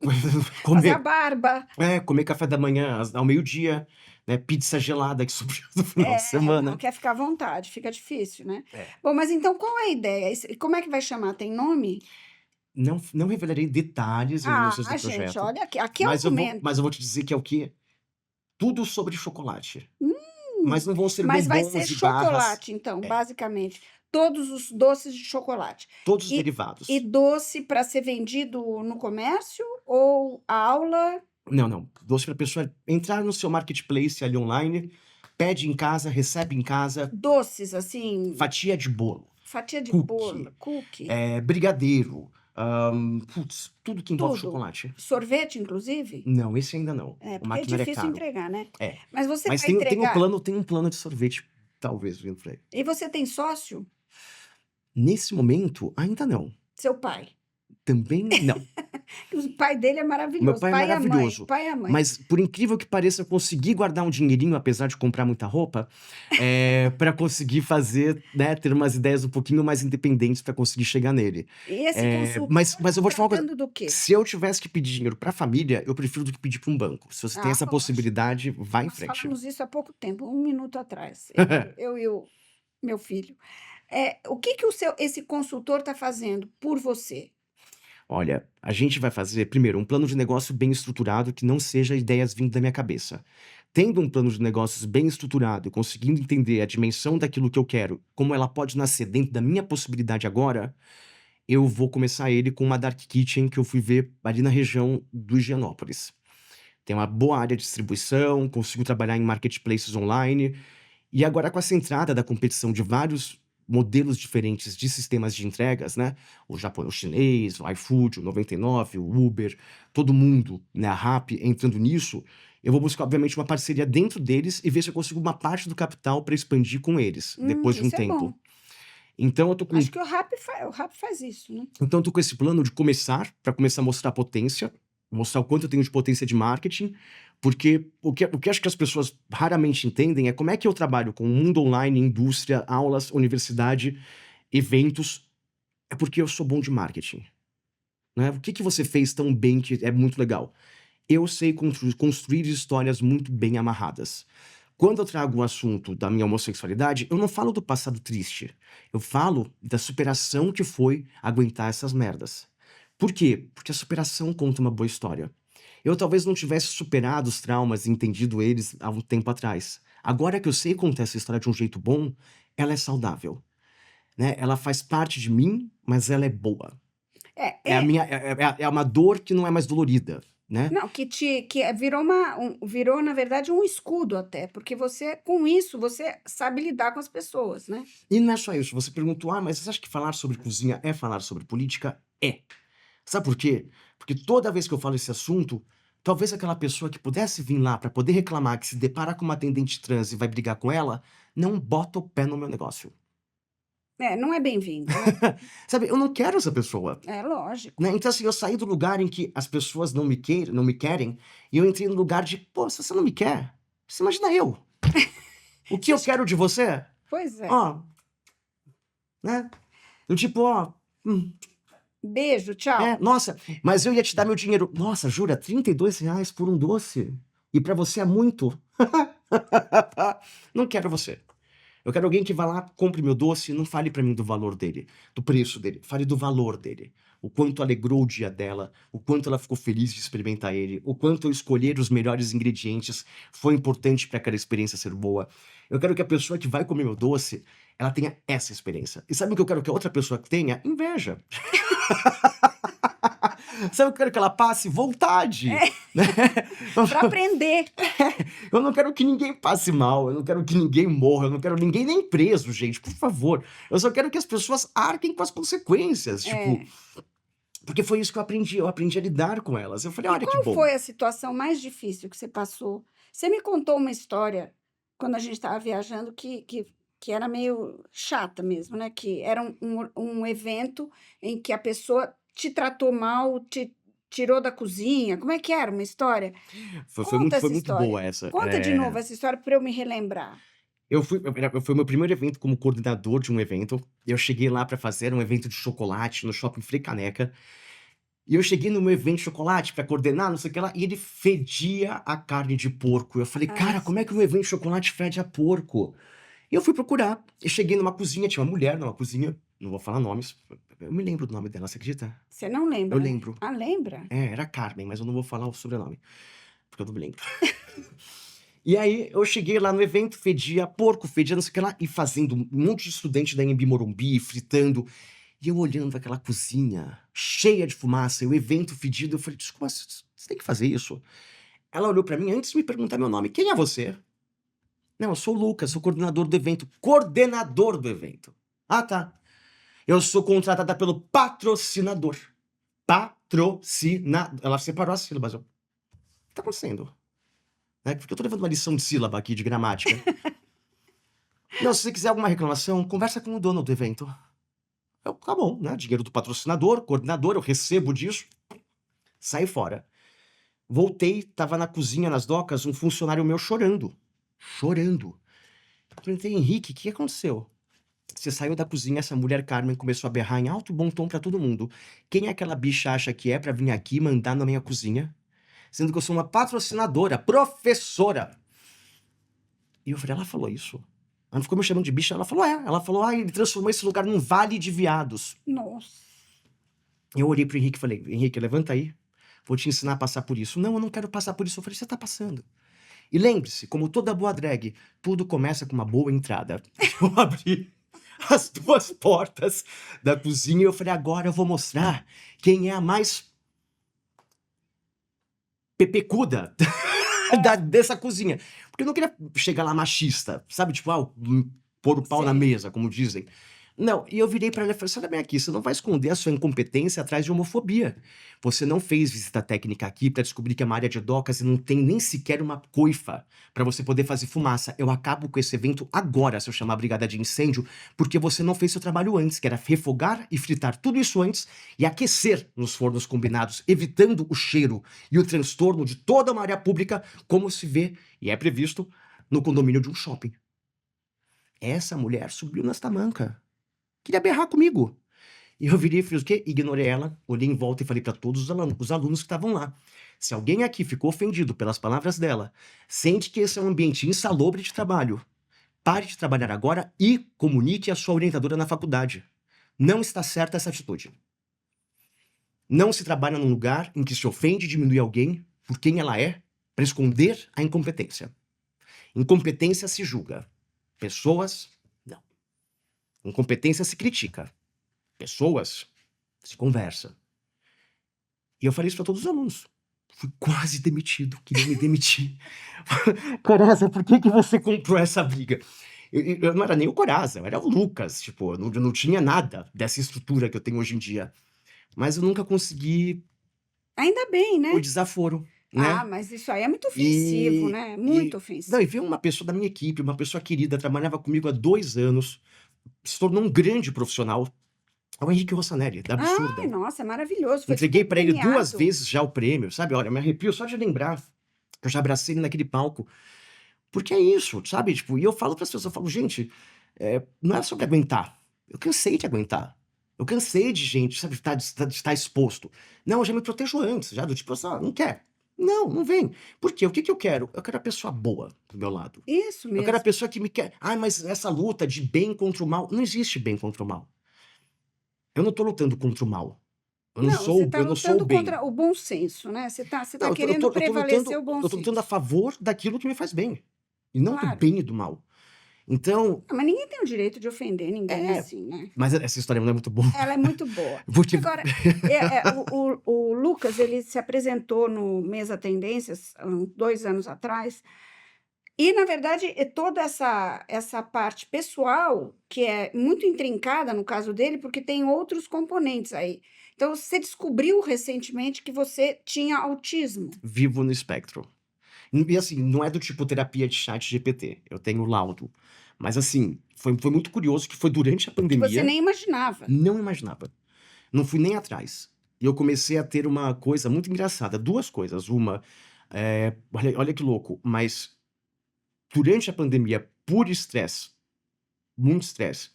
Fazer a Comer, barba. comer café da manhã ao meio-dia, né? Pizza gelada que sobrou do final de semana. Não quer ficar à vontade, fica difícil, né? É. Bom, mas então qual é a ideia? Como é que vai chamar? Tem nome? Não revelarei detalhes e minúcias do projeto. Gente, olha aqui é o mas eu momento. vou te dizer que é o quê? Tudo sobre chocolate. Mas não vão ser Mas vai bombons ser e barras, chocolate, então, basicamente. Todos os doces de chocolate. todos os derivados. E doce para ser vendido no comércio ou aula? Não. Doce para a pessoa entrar no seu marketplace ali online, pede em casa, recebe em casa, Doces, assim, fatia de bolo, fatia de cookie, bolo, cookie, brigadeiro, tudo que envolve tudo. chocolate. Sorvete, inclusive? Não, esse ainda não. É, O porque é maquinário difícil caro. entregar, né? É. Mas você Mas vai entregar. tem um plano de sorvete, talvez, vindo por aí. E você tem sócio? Nesse momento, ainda não. Seu pai. Também não. O pai dele é maravilhoso. Meu pai é e a mãe, maravilhoso. pai e a mãe. Mas, por incrível que pareça, eu consegui guardar um dinheirinho, apesar de comprar muita roupa, para conseguir fazer, né, ter umas ideias um pouquinho mais independentes para conseguir chegar nele. E esse consultor Mas eu vou te falar uma coisa. tratando do quê? Se eu tivesse que pedir dinheiro para a família, eu prefiro do que pedir para um banco. Se você tem essa lógico. possibilidade, vá em Nós frente. falamos isso há pouco tempo, 1 minuto atrás. Eu e o meu filho. O que esse consultor está fazendo por você? Olha, a gente vai fazer, primeiro, um plano de negócio bem estruturado que não seja ideias vindo da minha cabeça. Tendo um plano de negócios bem estruturado e conseguindo entender a dimensão daquilo que eu quero, como ela pode nascer dentro da minha possibilidade agora, eu vou começar ele com uma Dark Kitchen que eu fui ver ali na região do Higienópolis. Tem uma boa área de distribuição, consigo trabalhar em marketplaces online, e agora com essa entrada da competição de vários modelos diferentes de sistemas de entregas, né? O japonês, o chinês, o iFood, o 99, o Uber, todo mundo, né? A Rappi entrando nisso, eu vou buscar, obviamente, uma parceria dentro deles e ver se eu consigo uma parte do capital para expandir com eles, depois de um Isso é tempo. bom. Então eu tô com Acho que o Rappi faz isso, né? Então, eu tô com esse plano de começar a mostrar a potência, mostrar o quanto eu tenho de potência de marketing, porque o que acho que as pessoas raramente entendem é como é que eu trabalho com o mundo online, indústria, aulas, universidade, eventos, é porque eu sou bom de marketing. Né? O que você fez tão bem que é muito legal? Eu sei construir histórias muito bem amarradas. Quando eu trago o assunto da minha homossexualidade, eu não falo do passado triste. Eu falo da superação que foi aguentar essas merdas. Por quê? Porque a superação conta uma boa história. Eu talvez não tivesse superado os traumas e entendido eles há um tempo atrás. Agora que eu sei contar essa história de um jeito bom, ela é saudável, né? Ela faz parte de mim, mas ela é boa. É uma dor que não é mais dolorida, né? Não, virou, na verdade, um escudo até, porque com isso, você sabe lidar com as pessoas, né? E não é só isso. Você perguntou, mas você acha que falar sobre cozinha é falar sobre política? É. Sabe por quê? Porque toda vez que eu falo esse assunto, talvez aquela pessoa que pudesse vir lá para poder reclamar que se depara com uma atendente trans e vai brigar com ela, não bota o pé no meu negócio. Não é bem-vindo, né? Sabe, eu não quero essa pessoa. É lógico. Né? Então, assim, eu saí do lugar em que as pessoas não me querem, e eu entrei no lugar de, pô, se você não me quer, você imagina eu. O que eu quero de você? Pois é. Ó, né? Do tipo, ó, Beijo, tchau. nossa, mas eu ia te dar meu dinheiro. Nossa, jura, R$ 32 por um doce? E pra você é muito? Não quero você. Eu quero alguém que vá lá, compre meu doce e não fale pra mim do valor dele, do preço dele. Fale do valor dele. O quanto alegrou o dia dela, o quanto ela ficou feliz de experimentar ele, o quanto eu escolher os melhores ingredientes foi importante pra aquela experiência ser boa. Eu quero que a pessoa que vai comer meu doce, ela tenha essa experiência. E sabe o que eu quero que a outra pessoa tenha? Inveja. Sabe o que eu quero que ela passe? Vontade. Né? Pra aprender. Eu não quero que ninguém passe mal, eu não quero que ninguém morra, eu não quero ninguém nem preso, gente, por favor. Eu só quero que as pessoas arquem com as consequências, tipo... Porque foi isso que eu aprendi a lidar com elas. Eu falei, E olha que qual bom. foi a situação mais difícil que você passou? Você me contou uma história, quando a gente estava viajando, que era meio chata mesmo, né? Que era um evento em que a pessoa te tratou mal, te tirou da cozinha. Como é que era uma história? Foi Conta essa muito história. boa essa. Conta de novo essa história para eu me relembrar. Foi o meu primeiro evento como coordenador de um evento. Eu cheguei lá pra fazer um evento de chocolate no Shopping Frei Caneca. E eu cheguei no meu evento de chocolate pra coordenar, não sei o que lá, e ele fedia a carne de porco. Eu falei, cara, como é que um evento de chocolate fede a porco? E eu fui procurar. Eu cheguei numa cozinha, tinha uma mulher numa cozinha, não vou falar nomes. Eu me lembro do nome dela, você acredita? Você não lembra? Eu lembro. Ah, lembra? Era Carmen, mas eu não vou falar o sobrenome, porque eu não me lembro. E aí eu cheguei lá no evento, fedia porco, fedia não sei o que lá, e fazendo um monte de estudante da Anhembi Morumbi, fritando. E eu olhando aquela cozinha cheia de fumaça, e o evento fedido, eu falei, desculpa, você tem que fazer isso. Ela olhou pra mim antes de me perguntar meu nome. Quem é você? Não, eu sou o Lucas, sou coordenador do evento. Coordenador do evento. Ah, tá. Eu sou contratada pelo patrocinador. Patrocinador. Ela separou as sílabas. O que tá acontecendo? Porque eu tô levando uma lição de sílaba aqui, de gramática. Não, se você quiser alguma reclamação, conversa com o dono do evento. Tá bom, né? Dinheiro do patrocinador, coordenador, eu recebo disso. Saí fora. Voltei, tava na cozinha, nas docas, um funcionário meu chorando. Chorando. Eu perguntei, Henrique, o que aconteceu? Você saiu da cozinha, essa mulher Carmen começou a berrar em alto e bom tom pra todo mundo. Quem é aquela bicha acha que é pra vir aqui mandar na minha cozinha? Sendo que eu sou uma patrocinadora, professora. E eu falei, ela falou isso? Ela não ficou me chamando de bicha, ela falou, Ela falou, ele transformou esse lugar num vale de viados. Nossa. Eu olhei pro Henrique e falei, Henrique, levanta aí. Vou te ensinar a passar por isso. Não, eu não quero passar por isso. Eu falei, você tá passando. E lembre-se, como toda boa drag, tudo começa com uma boa entrada. Eu abri as duas portas da cozinha e eu falei, agora eu vou mostrar quem é a mais pepecuda dessa cozinha. Porque eu não queria chegar lá machista, sabe? Tipo, pôr o pau na mesa, como dizem. Não, e eu virei pra ela e falei, olha bem aqui, você não vai esconder a sua incompetência atrás de homofobia. Você não fez visita técnica aqui pra descobrir que é uma área de docas e não tem nem sequer uma coifa pra você poder fazer fumaça. Eu acabo com esse evento agora, se eu chamar a brigada de incêndio, porque você não fez seu trabalho antes, que era refogar e fritar tudo isso antes e aquecer nos fornos combinados, evitando o cheiro e o transtorno de toda uma área pública, como se vê e é previsto no condomínio de um shopping. Essa mulher subiu nas tamancas. Queria berrar comigo. E eu virei e fiz o quê? Ignorei ela, olhei em volta e falei para todos os alunos que estavam lá. Se alguém aqui ficou ofendido pelas palavras dela, sente que esse é um ambiente insalubre de trabalho, pare de trabalhar agora e comunique a sua orientadora na faculdade. Não está certa essa atitude. Não se trabalha num lugar em que se ofende e diminui alguém por quem ela é para esconder a incompetência. Incompetência se julga. Pessoas, não. Incompetência se critica. Pessoas se conversa. E eu falei isso para todos os alunos. Fui quase demitido, queria me demitir. Coraza, por que você comprou essa briga? Eu não era nem o Coraza, eu era o Lucas. Tipo, eu não tinha nada dessa estrutura que eu tenho hoje em dia. Mas eu nunca consegui Ainda bem, o né? desaforo, Ah, né? mas isso aí é muito ofensivo, E, né? e, Muito não, ofensivo. e veio uma pessoa da minha equipe, uma pessoa querida, trabalhava comigo há 2 anos, se tornou um grande profissional. É o Henrique Rossanelli, da Ai, Absurda. nossa, maravilhoso. Foi Entreguei super para ele 2 premiado. vezes já o prêmio, sabe? Olha, me arrepio só de lembrar. Eu já abracei ele naquele palco. Porque é isso, sabe? Tipo, e eu falo para as pessoas, eu falo, gente, não é sobre aguentar. Eu cansei de aguentar. Eu cansei de gente, sabe, de estar exposto. Não, eu já me protejo antes, já do tipo, assim, não quer. Não, não vem. Por quê? O que eu quero? Eu quero a pessoa boa do meu lado. Isso Eu quero a mesmo. pessoa que me quer. Ai, mas essa luta de bem contra o mal, não existe bem contra o mal. Eu não tô lutando contra o mal. Não, você está Eu não sou o lutando bem. contra o bom senso, né? Você tá Não, querendo prevalecer o bom eu tô lutando a senso. favor daquilo que me faz bem. E não do Claro. bem e do mal. Então, Ah, mas ninguém tem o direito de ofender ninguém é. assim, né? Mas essa história não é muito boa. Ela é muito boa. Porque. Agora, o Lucas, ele se apresentou no Mesa Tendências, há 2 anos atrás, e, na verdade, toda essa parte pessoal, que é muito intrincada no caso dele, porque tem outros componentes aí. Então, você descobriu recentemente que você tinha autismo. Vivo no espectro. E assim, não é do tipo terapia de chat GPT. Eu tenho laudo. Mas assim, foi muito curioso que foi durante a Que você pandemia. nem imaginava. Não imaginava. Não fui nem atrás. E eu comecei a ter uma coisa muito engraçada. 2 coisas. Uma, olha que louco, mas durante a pandemia, por estresse, muito estresse,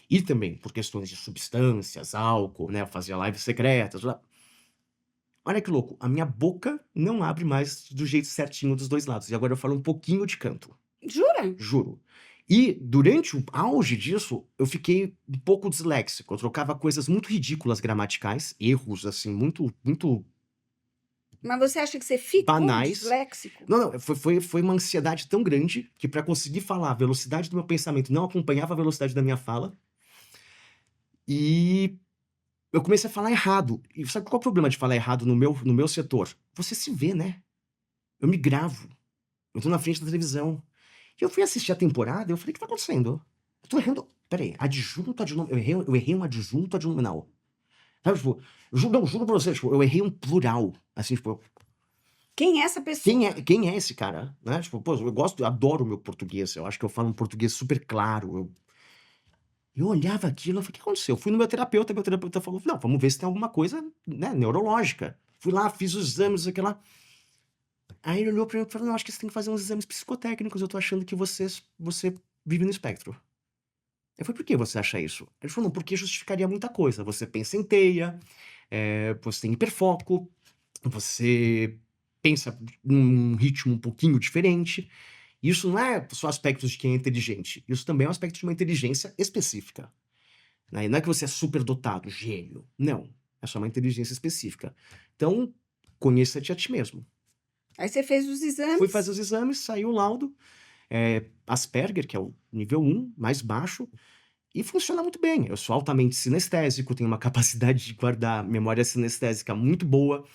e também por questões de substâncias, álcool, né? Eu fazia lives secretas. Olha que louco, a minha boca não abre mais do jeito certinho dos 2 lados. E agora eu falo um pouquinho de canto. Jura? Juro. E durante o auge disso, eu fiquei um pouco disléxico. Eu trocava coisas muito ridículas gramaticais, erros assim, muito Mas você acha que você ficou banais. disléxico? Não, foi uma ansiedade tão grande que para conseguir falar, a velocidade do meu pensamento não acompanhava a velocidade da minha fala. E eu comecei a falar errado. E sabe qual é o problema de falar errado no meu setor? Você se vê, né? Eu me gravo. Eu tô na frente da televisão. E eu fui assistir a temporada e eu falei, o que tá acontecendo? Eu tô errando. Peraí, adjunto, adjunto. Eu errei um adjunto, adjunto. Sabe, tipo, juro pra você, tipo, eu errei um plural. Assim, tipo, Quem é essa pessoa? quem é esse cara? Né? Tipo, pô, eu adoro o meu português. Eu acho que eu falo um português super claro. Eu olhava aquilo e falei, o que aconteceu? Eu fui no meu terapeuta falou, não, vamos ver se tem alguma coisa, né, neurológica. Fui lá, fiz os exames, aquilo lá. Aí ele olhou pra mim e falou, não, acho que você tem que fazer uns exames psicotécnicos, eu tô achando que você vive no espectro. Eu falei, por que você acha isso? Ele falou, não, porque justificaria muita coisa. Você pensa em teia, você tem hiperfoco, você pensa num ritmo um pouquinho diferente. Isso não é só aspectos de quem é inteligente, isso também é um aspecto de uma inteligência específica. Né? Não é que você é superdotado, gênio. Não, é só uma inteligência específica. Então, conheça-te a ti mesmo. Aí você fez os exames. Fui fazer os exames, saiu o laudo. Asperger, que é o nível 1, mais baixo, e funciona muito bem. Eu sou altamente sinestésico, tenho uma capacidade de guardar memória sinestésica muito boa.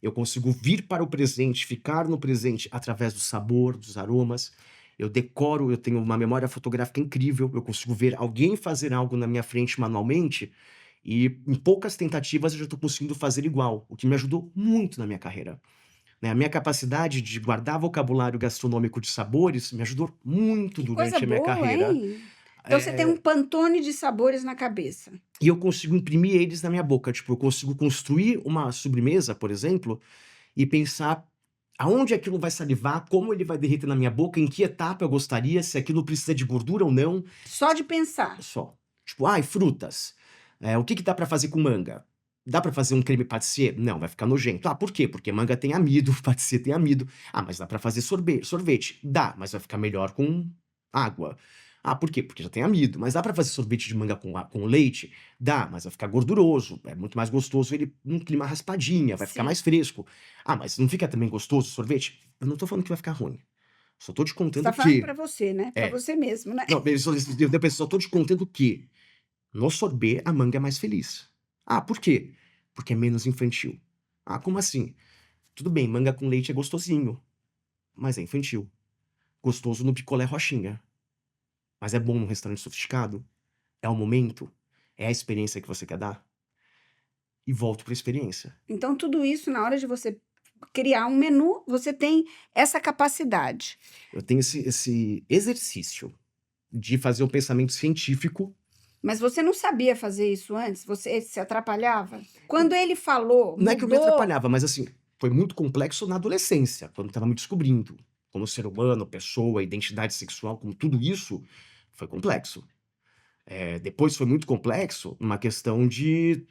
Eu consigo vir para o presente, ficar no presente através do sabor, dos aromas. Eu decoro, eu tenho uma memória fotográfica incrível. Eu consigo ver alguém fazer algo na minha frente manualmente e em poucas tentativas eu já estou conseguindo fazer igual, o que me ajudou muito na minha carreira. Né? A minha capacidade de guardar vocabulário gastronômico de sabores me ajudou muito Que coisa durante a minha boa, carreira. hein? Então você tem um pantone de sabores na cabeça. E eu consigo imprimir eles na minha boca. Tipo, eu consigo construir uma sobremesa, por exemplo, e pensar aonde aquilo vai salivar, como ele vai derreter na minha boca, em que etapa eu gostaria, se aquilo precisa de gordura ou não. Só de pensar. Só. Tipo, frutas. O que dá pra fazer com manga? Dá pra fazer um creme pâtissier? Não, vai ficar nojento. Ah, por quê? Porque manga tem amido, pâtissier tem amido. Ah, mas dá pra fazer sorvete. Dá, mas vai ficar melhor com água. Ah, por quê? Porque já tem amido. Mas dá pra fazer sorvete de manga com leite? Dá, mas vai ficar gorduroso. É muito mais gostoso ele num clima raspadinha, vai ficar Sim. mais fresco. Ah, mas não fica também gostoso o sorvete? Eu não tô falando que vai ficar ruim. Só tô te Você contando tá falando que... pra você, né? Pra você mesmo, né? Não, eu só tô te contando que No sorbet, a manga é mais feliz. Ah, por quê? Porque é menos infantil. Ah, como assim? Tudo bem, manga com leite é gostosinho, mas é infantil. Gostoso no picolé rochinha, mas é bom num restaurante sofisticado? É o momento? É a experiência que você quer dar? E volto para a experiência. Então, tudo isso, na hora de você criar um menu, você tem essa capacidade. Eu tenho esse exercício de fazer um pensamento científico. Mas você não sabia fazer isso antes? Você se atrapalhava? Quando ele falou, Não é que eu me mudou. atrapalhava, mas assim, foi muito complexo na adolescência, quando eu estava me descobrindo. Como ser humano, pessoa, identidade sexual, como tudo isso foi complexo. Depois foi muito complexo uma questão de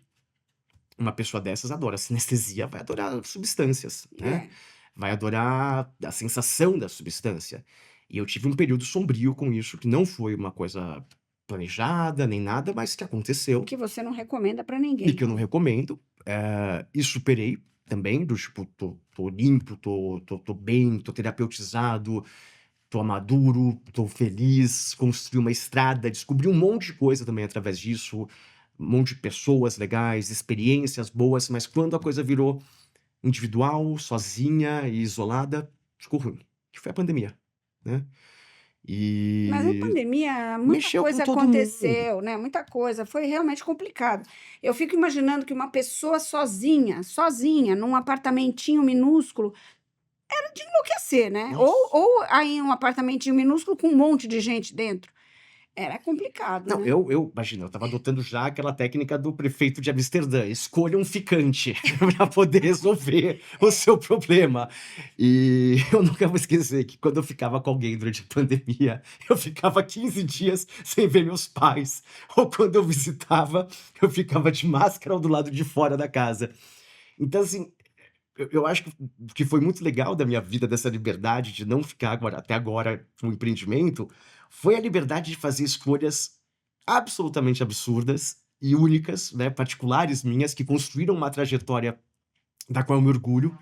uma pessoa dessas adora sinestesia, vai adorar substâncias, né? É. Vai adorar a sensação da substância. E eu tive um período sombrio com isso, que não foi uma coisa planejada nem nada, mas que aconteceu Que você não recomenda para e ninguém. que eu não recomendo. E superei também, do tipo, tô limpo, tô bem, tô terapeutizado, tô maduro, tô feliz, construí uma estrada, descobri um monte de coisa também através disso, um monte de pessoas legais, experiências boas, mas quando a coisa virou individual, sozinha e isolada, ficou ruim. Que foi a pandemia, né? Mas a E pandemia, muita mexeu com coisa todo mundo. aconteceu, né? Muita coisa. Foi realmente complicado. Eu fico imaginando que uma pessoa sozinha, num apartamentinho minúsculo, era de enlouquecer, né? Nossa. Ou aí um apartamentinho minúsculo com um monte de gente dentro. Era complicado, Não, né? imagina, eu tava adotando já aquela técnica do prefeito de Amsterdã, escolha um ficante para poder resolver o seu problema. E eu nunca vou esquecer que quando eu ficava com alguém durante a pandemia, eu ficava 15 dias sem ver meus pais. Ou quando eu visitava, eu ficava de máscara ou do lado de fora da casa. Então, assim, eu acho que foi muito legal da minha vida, dessa liberdade de não ficar até agora com o empreendimento, foi a liberdade de fazer escolhas absolutamente absurdas e únicas, né, particulares minhas, que construíram uma trajetória da qual eu me orgulho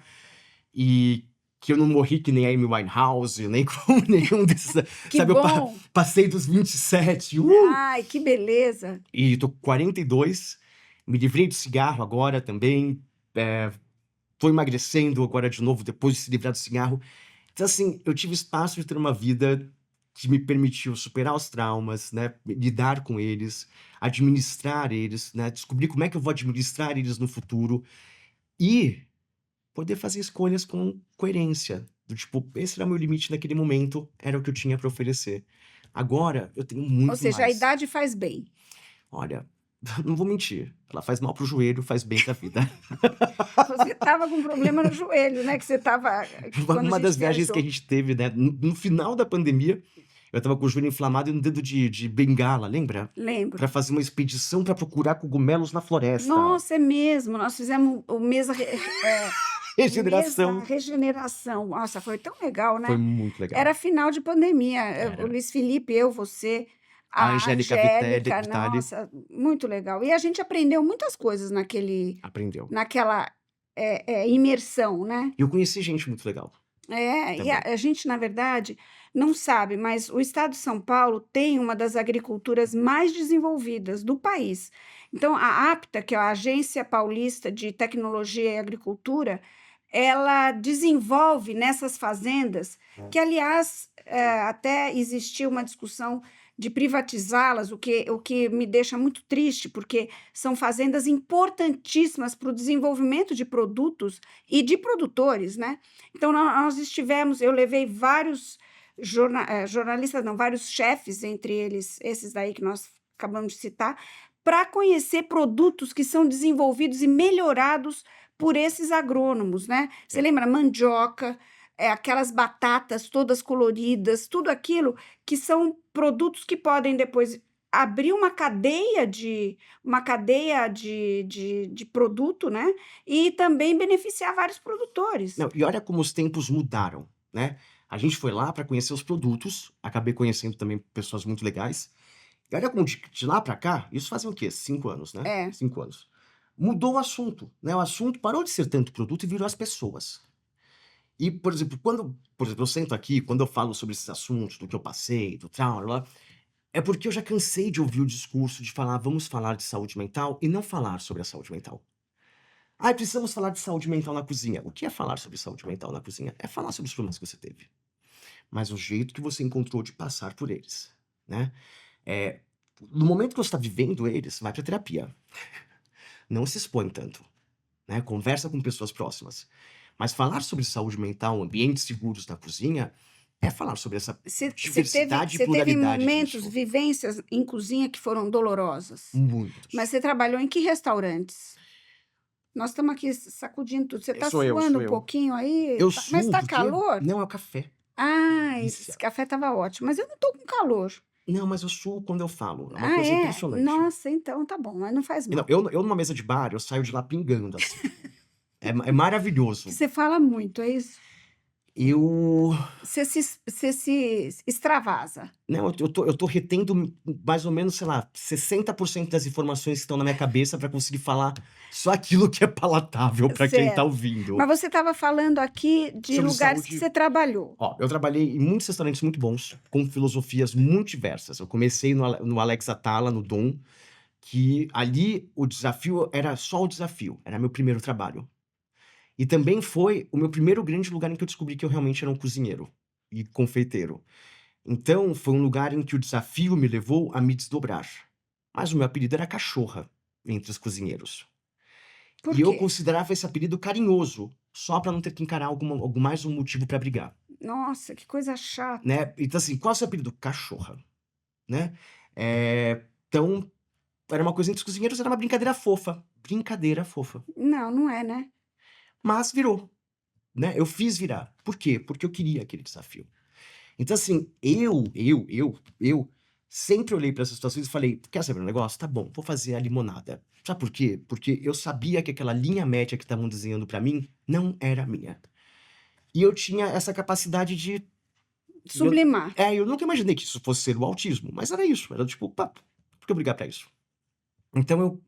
e que eu não morri que nem a Amy Winehouse, nem com nenhum desses, Que sabe, bom! passei dos 27, Ai, que beleza! e tô com 42, me livrei do cigarro agora também, tô emagrecendo agora de novo depois de se livrar do cigarro. Então, assim, eu tive espaço de ter uma vida que me permitiu superar os traumas, né, lidar com eles, administrar eles, né, descobrir como é que eu vou administrar eles no futuro e poder fazer escolhas com coerência. Do tipo, esse era o meu limite naquele momento, era o que eu tinha para oferecer. Agora eu tenho Ou muito seja, a mais. idade faz bem. Olha, não vou mentir, ela faz mal pro joelho, faz bem pra vida. Você estava com problema no joelho, né? Que você estava. Quando a Uma gente das viagens que a viajou. gente teve, né, no final da pandemia, eu tava com o joelho inflamado e um dedo de bengala, lembra? Lembro. Pra fazer uma expedição pra procurar cogumelos na floresta. Nossa, é mesmo. Nós fizemos o Regeneração. mesa regeneração. Nossa, foi tão legal, Foi né? muito legal. Era final de pandemia. Era. O Luiz Felipe, eu, você, A a Angélica Angélica, Vitali nossa, muito legal. E a gente aprendeu muitas coisas aprendeu. naquela imersão, né? E eu conheci gente muito legal. E Também. a gente, na verdade, não sabe, mas o estado de São Paulo tem uma das agriculturas mais desenvolvidas do país. Então, a APTA, que é a Agência Paulista de Tecnologia e Agricultura, ela desenvolve nessas fazendas, que, aliás, até existiu uma discussão de privatizá-las, o que me deixa muito triste, porque são fazendas importantíssimas para o desenvolvimento de produtos e de produtores, né? Então, nós estivemos, eu levei vários jornalistas, não, vários chefes, entre eles esses daí que nós acabamos de citar, para conhecer produtos que são desenvolvidos e melhorados por esses agrônomos, né? Você lembra mandioca, aquelas batatas todas coloridas, tudo aquilo que são produtos que podem depois abrir uma cadeia de produto, né? E também beneficiar vários produtores. Não, e olha como os tempos mudaram, né? A gente foi lá para conhecer os produtos, acabei conhecendo também pessoas muito legais. E olha como de lá para cá, isso fazem o quê? 5 anos, né? 5 anos. Mudou o assunto, né? O assunto parou de ser tanto produto e virou as pessoas. E, por exemplo, eu sento aqui, quando eu falo sobre esses assuntos, do que eu passei, do trauma, É porque eu já cansei de ouvir o discurso de falar, vamos falar de saúde mental e não falar sobre a saúde mental. Ah, precisamos falar de saúde mental na cozinha. O que é falar sobre saúde mental na cozinha? É falar sobre os problemas que você teve. Mas o jeito que você encontrou de passar por eles, né? É, no momento que você está vivendo eles, vai para terapia. Não se expõe tanto, né? Conversa com pessoas próximas. Mas falar sobre saúde mental, ambientes seguros na cozinha, é falar sobre essa Você diversidade e teve pluralidade momentos, disso. vivências em cozinha que foram dolorosas. Mas Muitos. você trabalhou em que restaurantes? Nós estamos aqui sacudindo tudo. Você está Sou eu, suando sou um eu. pouquinho aí? Eu Mas suo está porque... calor? Não, é o café. Ah, Delícia. esse café estava ótimo. Mas eu não estou com calor. Não, mas eu suo quando eu falo. É uma Ah, coisa é? impressionante. Nossa, então tá bom. Mas não faz E não, mal. eu numa mesa de bar, eu saio de lá pingando, assim. É maravilhoso. Você fala muito, é isso? Eu... Você se extravasa. Não, eu tô retendo mais ou menos, sei lá, 60% das informações que estão na minha cabeça pra conseguir falar só aquilo que é palatável pra quem tá Certo. ouvindo. Mas você estava falando aqui de Sobre lugares que saúde. você trabalhou. Ó, eu trabalhei em muitos restaurantes muito bons, com filosofias muito diversas. Eu comecei no Alex Atala, no Dom, que ali o desafio era só o desafio. Era meu primeiro trabalho. E também foi o meu primeiro grande lugar em que eu descobri que eu realmente era um cozinheiro e confeiteiro. Então, foi um lugar em que o desafio me levou a me desdobrar. Mas o meu apelido era Cachorra entre os cozinheiros. Por E eu quê? considerava esse apelido carinhoso, só pra não ter que encarar mais um motivo pra brigar, Nossa, que coisa chata. né? Então, assim, qual é o seu apelido? Cachorra, né? Então, era uma coisa entre os cozinheiros, era uma brincadeira fofa. Brincadeira fofa. Não, não é, né? Mas virou, né? Eu fiz virar. Por quê? Porque eu queria aquele desafio. Então, assim, eu sempre olhei para essas situações e falei, quer saber um negócio? Tá bom, vou fazer a limonada. Sabe por quê? Porque eu sabia que aquela linha média que estavam desenhando para mim não era minha. E eu tinha essa capacidade de... Sublimar. Eu nunca imaginei que isso fosse ser o autismo, mas era isso. Era tipo, pá, por que eu brigar pra isso? Então, eu...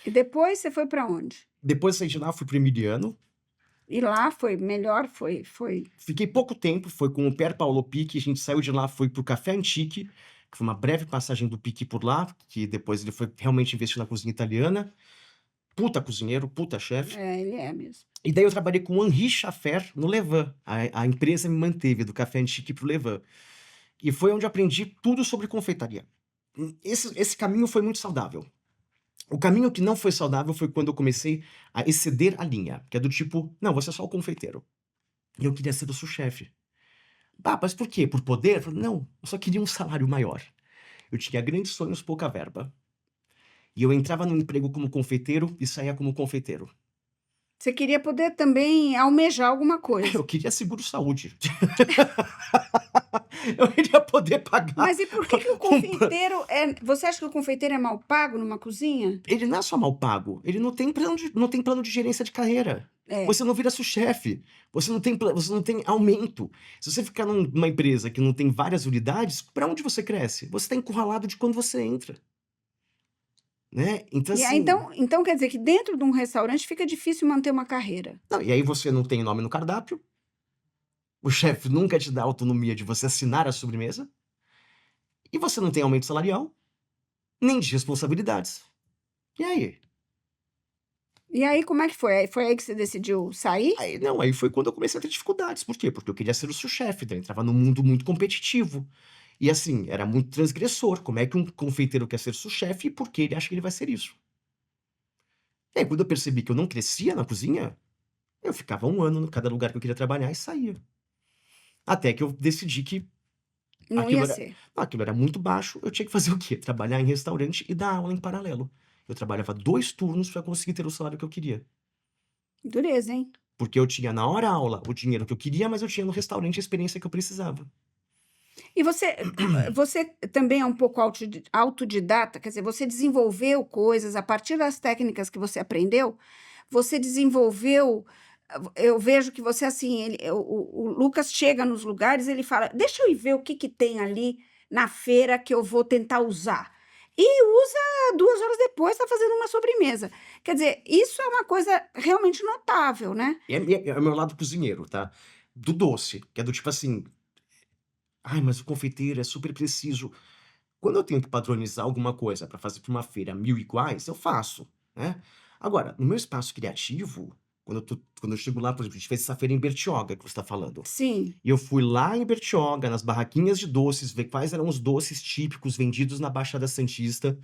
E depois você foi para onde? Depois de sair de lá, fui pro Emiliano. E lá foi melhor? Foi. Fiquei pouco tempo, foi com o Pier Paolo Picchi, a gente saiu de lá, foi pro Café Antique, que foi uma breve passagem do Picchi por lá, que depois ele foi realmente investir na cozinha italiana. Puta cozinheiro, puta chefe. É, ele é mesmo. E daí eu trabalhei com o Henri Schaffer no Levan. A empresa me manteve do Café Antique pro Levan. E foi onde eu aprendi tudo sobre confeitaria. Esse caminho foi muito saudável. O caminho que não foi saudável foi quando eu comecei a exceder a linha, que é do tipo, não, você é só o confeiteiro. E eu queria ser o sous-chefe. Ah, mas por quê? Por poder? Eu falei, não, eu só queria um salário maior. Eu tinha grandes sonhos, pouca verba. E eu entrava no emprego como confeiteiro e saía como confeiteiro. Você queria poder também almejar alguma coisa. Eu queria seguro-saúde. Eu queria poder pagar. Mas e por que o confeiteiro é... Você acha que o confeiteiro é mal pago numa cozinha? Ele não é só mal pago, ele não tem plano de gerência de carreira. É. Você não vira sous-chefe, você não tem aumento. Se você ficar numa empresa que não tem várias unidades, para onde você cresce? Você está encurralado de quando você entra. Né? Então, E assim... aí, então quer dizer que dentro de um restaurante fica difícil manter uma carreira. Não, e aí você não tem nome no cardápio, o chefe nunca te dá autonomia de você assinar a sobremesa, e você não tem aumento salarial, nem de responsabilidades. E aí? E aí, como é que foi? Foi aí que você decidiu sair? Aí foi quando eu comecei a ter dificuldades. Por quê? Porque eu queria ser o sous-chefe, daí eu entrava num mundo muito competitivo. E assim, era muito transgressor. Como é que um confeiteiro quer ser sous-chefe e por que ele acha que ele vai ser isso? E aí, quando eu percebi que eu não crescia na cozinha, eu ficava 1 ano em cada lugar que eu queria trabalhar e saía. Até que eu decidi que Não ia ser. aquilo era muito baixo, eu tinha que fazer o quê? Trabalhar em restaurante e dar aula em paralelo. Eu trabalhava 2 turnos para conseguir ter o salário que eu queria. Dureza, hein? Porque eu tinha na hora aula o dinheiro que eu queria, mas eu tinha no restaurante a experiência que eu precisava. E você também é um pouco autodidata, quer dizer, você desenvolveu coisas a partir das técnicas que você aprendeu, você desenvolveu. Eu vejo que você, assim, o Lucas chega nos lugares, ele fala, deixa eu ir ver o que tem ali na feira que eu vou tentar usar. E usa 2 horas depois, está fazendo uma sobremesa. Quer dizer, isso é uma coisa realmente notável, né? É o meu lado cozinheiro, tá? Do doce, que é do tipo assim... Ai, mas o confeiteiro é super preciso. Quando eu tenho que padronizar alguma coisa para fazer para uma feira 1000 iguais, eu faço, né? Agora, no meu espaço criativo, quando eu chego lá, por exemplo, a gente fez essa feira em Bertioga, que você está falando. Sim. E eu fui lá em Bertioga, nas barraquinhas de doces, ver quais eram os doces típicos vendidos na Baixada Santista,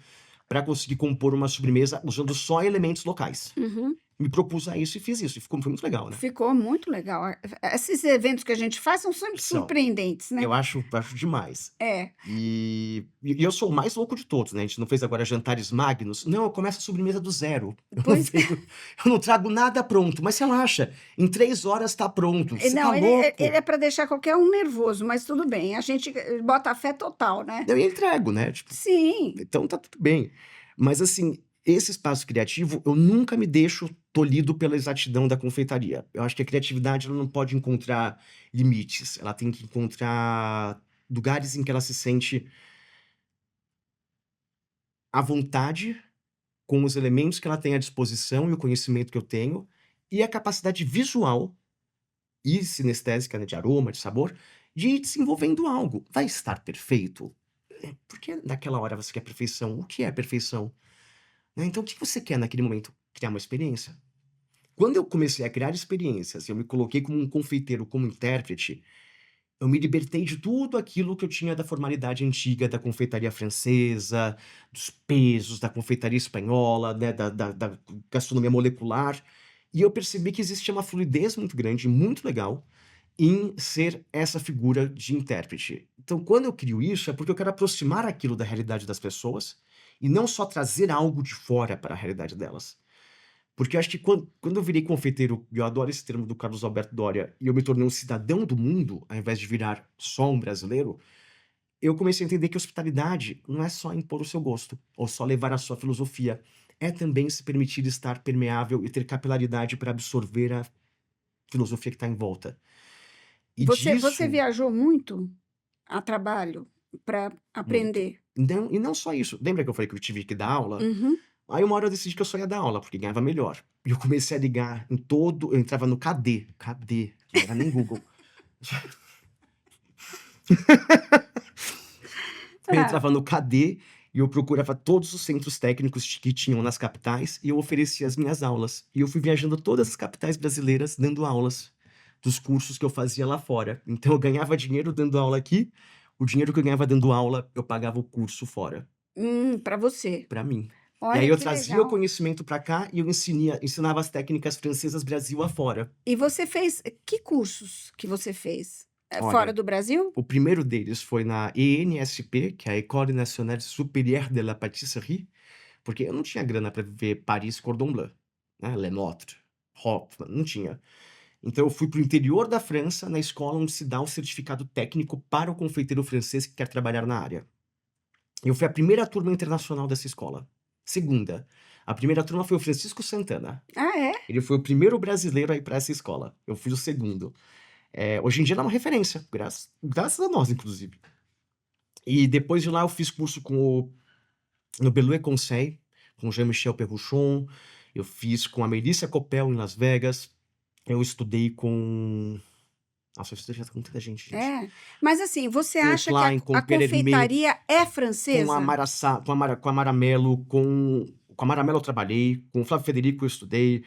para conseguir compor uma sobremesa usando só elementos locais. Uhum. Me propus a isso e fiz isso, e foi muito legal, né? Ficou muito legal. Esses eventos que a gente faz são sempre São. surpreendentes, né? Eu acho demais. É. E eu sou o mais louco de todos, né? A gente não fez agora jantares magnos. Não, eu começo a sobremesa do zero. Pois Eu não trago nada pronto, mas relaxa, em 3 horas tá pronto. Você Não, tá ele louco? é para deixar qualquer um nervoso, mas tudo bem. A gente bota a fé total, né? Eu entrego, né? Tipo, Sim. então tá tudo bem. Mas assim, esse espaço criativo, eu nunca me deixo tolhido pela exatidão da confeitaria. Eu acho que a criatividade ela não pode encontrar limites. Ela tem que encontrar lugares em que ela se sente à vontade com os elementos que ela tem à disposição e o conhecimento que eu tenho, e a capacidade visual e sinestésica, né, de aroma, de sabor, de ir desenvolvendo algo. Vai estar perfeito? Porque naquela hora você quer perfeição. O que é perfeição? Né? Então, o que você quer naquele momento? Criar uma experiência. Quando eu comecei a criar experiências, eu me coloquei como um confeiteiro, como intérprete, eu me libertei de tudo aquilo que eu tinha da formalidade antiga da confeitaria francesa, dos pesos, da confeitaria espanhola, né, da gastronomia molecular. E eu percebi que existia uma fluidez muito grande, muito legal, em ser essa figura de intérprete. Então, quando eu crio isso, é porque eu quero aproximar aquilo da realidade das pessoas e não só trazer algo de fora para a realidade delas. Porque eu acho que quando eu virei confeiteiro, e eu adoro esse termo do Carlos Alberto Doria, e eu me tornei um cidadão do mundo, ao invés de virar só um brasileiro, eu comecei a entender que hospitalidade não é só impor o seu gosto, ou só levar a sua filosofia. É também se permitir estar permeável e ter capilaridade para absorver a filosofia que está em volta. E Você disso, viajou muito a trabalho para muito. aprender? E não só isso. Lembra que eu falei que eu tive que dar aula? Uhum. Aí uma hora eu decidi que eu só ia dar aula, porque ganhava melhor. E eu comecei a ligar em todo. Eu entrava no KD. KD, não era nem Google. Eu Ah, entrava no KD e eu procurava todos os centros técnicos que tinham nas capitais e eu oferecia as minhas aulas. E eu fui viajando todas as capitais brasileiras dando aulas dos cursos que eu fazia lá fora. Então eu ganhava dinheiro dando aula aqui, o dinheiro que eu ganhava dando aula, eu pagava o curso fora, para você. para mim. E Olha aí eu que trazia o legal. conhecimento para cá e eu ensinava as técnicas francesas Brasil afora. E você fez que cursos que você fez? Fora Olha, do Brasil? o primeiro deles foi na ENSP, que é a École Nationale Supérieure de la Pâtisserie, porque eu não tinha grana para viver Paris Cordon Bleu, né? Le Notre, Hopf, não tinha. Então eu fui para o interior da França, na escola onde se dá um certificado técnico para o confeiteiro francês que quer trabalhar na área. Eu fui a primeira turma internacional dessa escola. Segunda. A primeira turma foi o Francisco Santana. Ah, é? Ele foi o primeiro brasileiro a ir para essa escola. Eu fui o segundo. Hoje em dia ela é uma referência, graças a nós, inclusive. E depois de lá eu fiz curso no Belo Conseil, com Jean-Michel Perruchon. Eu fiz com a Melissa Coppel em Las Vegas. Eu estudei com... Nossa, eu estudei com muita gente. É. Mas assim, você Com acha que Klein, com a Pierre Hermé, confeitaria é com francesa? a Mara com a Maramelo, com a Maramelo eu trabalhei, com o Flávio Federico eu estudei,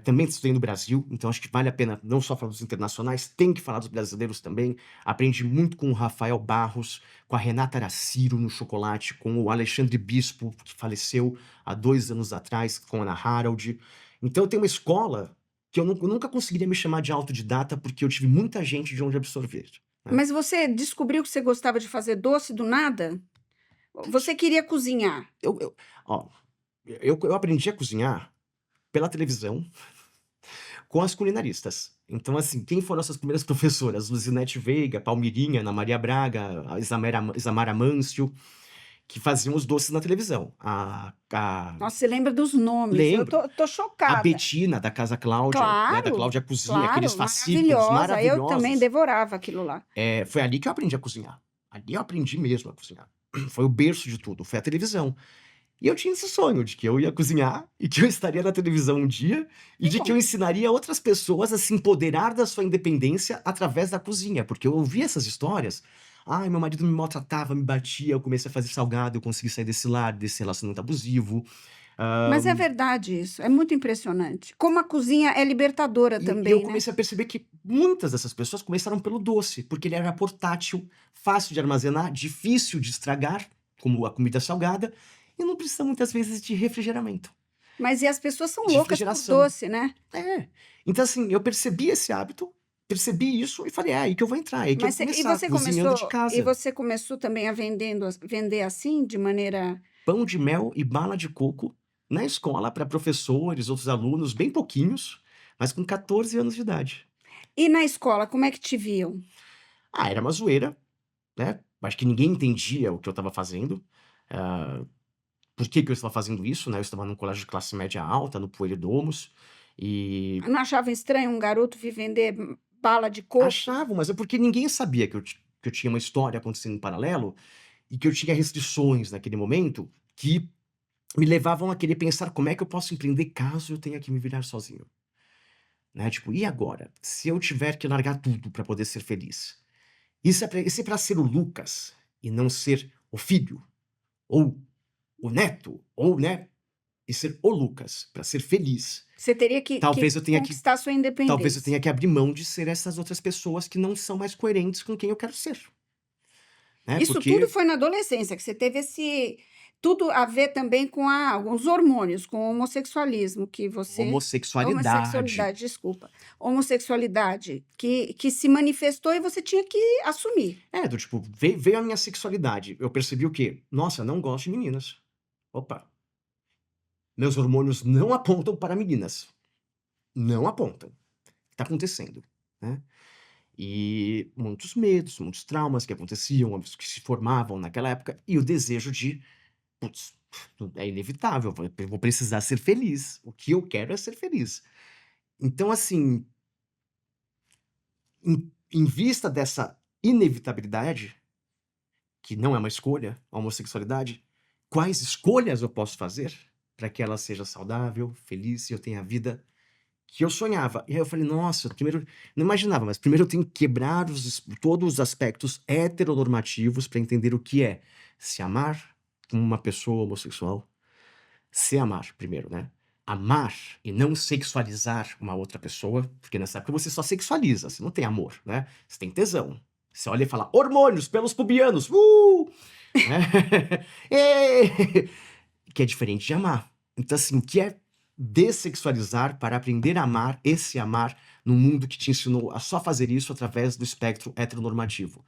também estudei no Brasil, então acho que vale a pena não só falar dos internacionais, tem que falar dos brasileiros também. Aprendi muito com o Rafael Barros, com a Renata Araciro no chocolate, com o Alexandre Bispo, que faleceu há 2 anos atrás, com a Ana Harold. Então tem uma escola que eu nunca conseguiria me chamar de autodidata, porque eu tive muita gente de onde absorver. Mas você descobriu que você gostava de fazer doce do nada? Você queria cozinhar? Ó, eu aprendi a cozinhar pela televisão com as culinaristas. Então, assim, quem foram nossas primeiras professoras? Luzinete Veiga, Palmirinha, Ana Maria Braga, a Isamara Mâncio, que faziam os doces na televisão. Nossa, você lembra dos nomes? Eu Lembro. tô A chocada. Betina, da Casa Cláudia, né, da Claro, Cláudia Cozinha, claro, aqueles fascículos maravilhosa. Eu também maravilhosos. devorava aquilo lá. Foi ali que eu aprendi a cozinhar. Ali eu aprendi mesmo a cozinhar. Foi o berço de tudo, foi a televisão. E eu tinha esse sonho de que eu ia cozinhar e que eu estaria na televisão um dia e Que de bom. que eu ensinaria outras pessoas a se empoderar da sua independência através da cozinha, porque eu ouvia essas histórias. Ai, meu marido me maltratava, me batia, eu comecei a fazer salgado, eu consegui sair desse lar, desse relacionamento abusivo. Mas é Ahn, verdade isso, é muito impressionante. Como a cozinha é libertadora e eu também, né? comecei a perceber que muitas dessas pessoas começaram pelo doce, porque ele era portátil, fácil de armazenar, difícil de estragar, como a comida salgada, e não precisa muitas vezes de refrigeramento, Mas e as pessoas são de loucas por refrigeração. doce, né? É. Então, assim, eu percebi esse hábito, percebi isso e falei, é aí que eu vou entrar, é aí que eu vou E começar, você cozinhando de casa. começou também a vender assim, de maneira... Pão de mel e bala de coco na escola para professores, outros alunos, bem pouquinhos, mas com 14 anos de idade. E na escola, como é que te viam? Ah, era uma zoeira, né? Acho que ninguém entendia o que eu estava fazendo. ah, por que que eu estava fazendo isso, né? Eu estava num colégio de classe média alta, no Pueri Domus, e Não achava estranho um garoto vir vender bala de coco? achavam, mas é porque ninguém sabia que eu tinha uma história acontecendo em paralelo e que eu tinha restrições naquele momento que me levavam a querer pensar como é que eu posso empreender caso eu tenha que me virar sozinho. Né? Tipo, e agora? Se eu tiver que largar tudo para poder ser feliz? Isso é para ser o Lucas e não ser o filho, ou o neto, ou, né? E ser o Lucas, para ser feliz. Você teria que Talvez eu tenha que, conquistar sua talvez eu independência. tenha que abrir mão de ser essas outras pessoas que não são mais coerentes com quem eu quero ser, né? Isso tudo Porque foi na adolescência, que você teve esse... Tudo a ver também com alguns hormônios, com o homossexualismo, que você... homossexualidade. Homossexualidade, desculpa. Homossexualidade, que se manifestou e você tinha que assumir. É, do tipo, veio a minha sexualidade. Eu percebi o quê? Nossa, eu não gosto de meninas. Opa, meus hormônios não apontam para meninas. Não apontam. O que tá acontecendo, né? E muitos medos, muitos traumas que aconteciam, que se formavam naquela época, e o desejo de, putz, é inevitável, eu vou precisar ser feliz. O que eu quero é ser feliz. Então, assim, em vista dessa inevitabilidade, que não é uma escolha, a homossexualidade, quais escolhas eu posso fazer para que ela seja saudável, feliz e eu tenha a vida que eu sonhava. E aí eu falei, nossa, primeiro, não imaginava, mas primeiro eu tenho que quebrar todos os aspectos heteronormativos para entender o que é se amar com uma pessoa homossexual. Se amar, primeiro, né? Amar e não sexualizar uma outra pessoa, porque nessa época você só sexualiza, você não tem amor, né? Você tem tesão. Você olha e fala, hormônios, pelos pubianos, né? Ê! Que é diferente de amar. Então, assim, o que é dessexualizar para aprender a amar e se amar num mundo que te ensinou a só fazer isso através do espectro heteronormativo?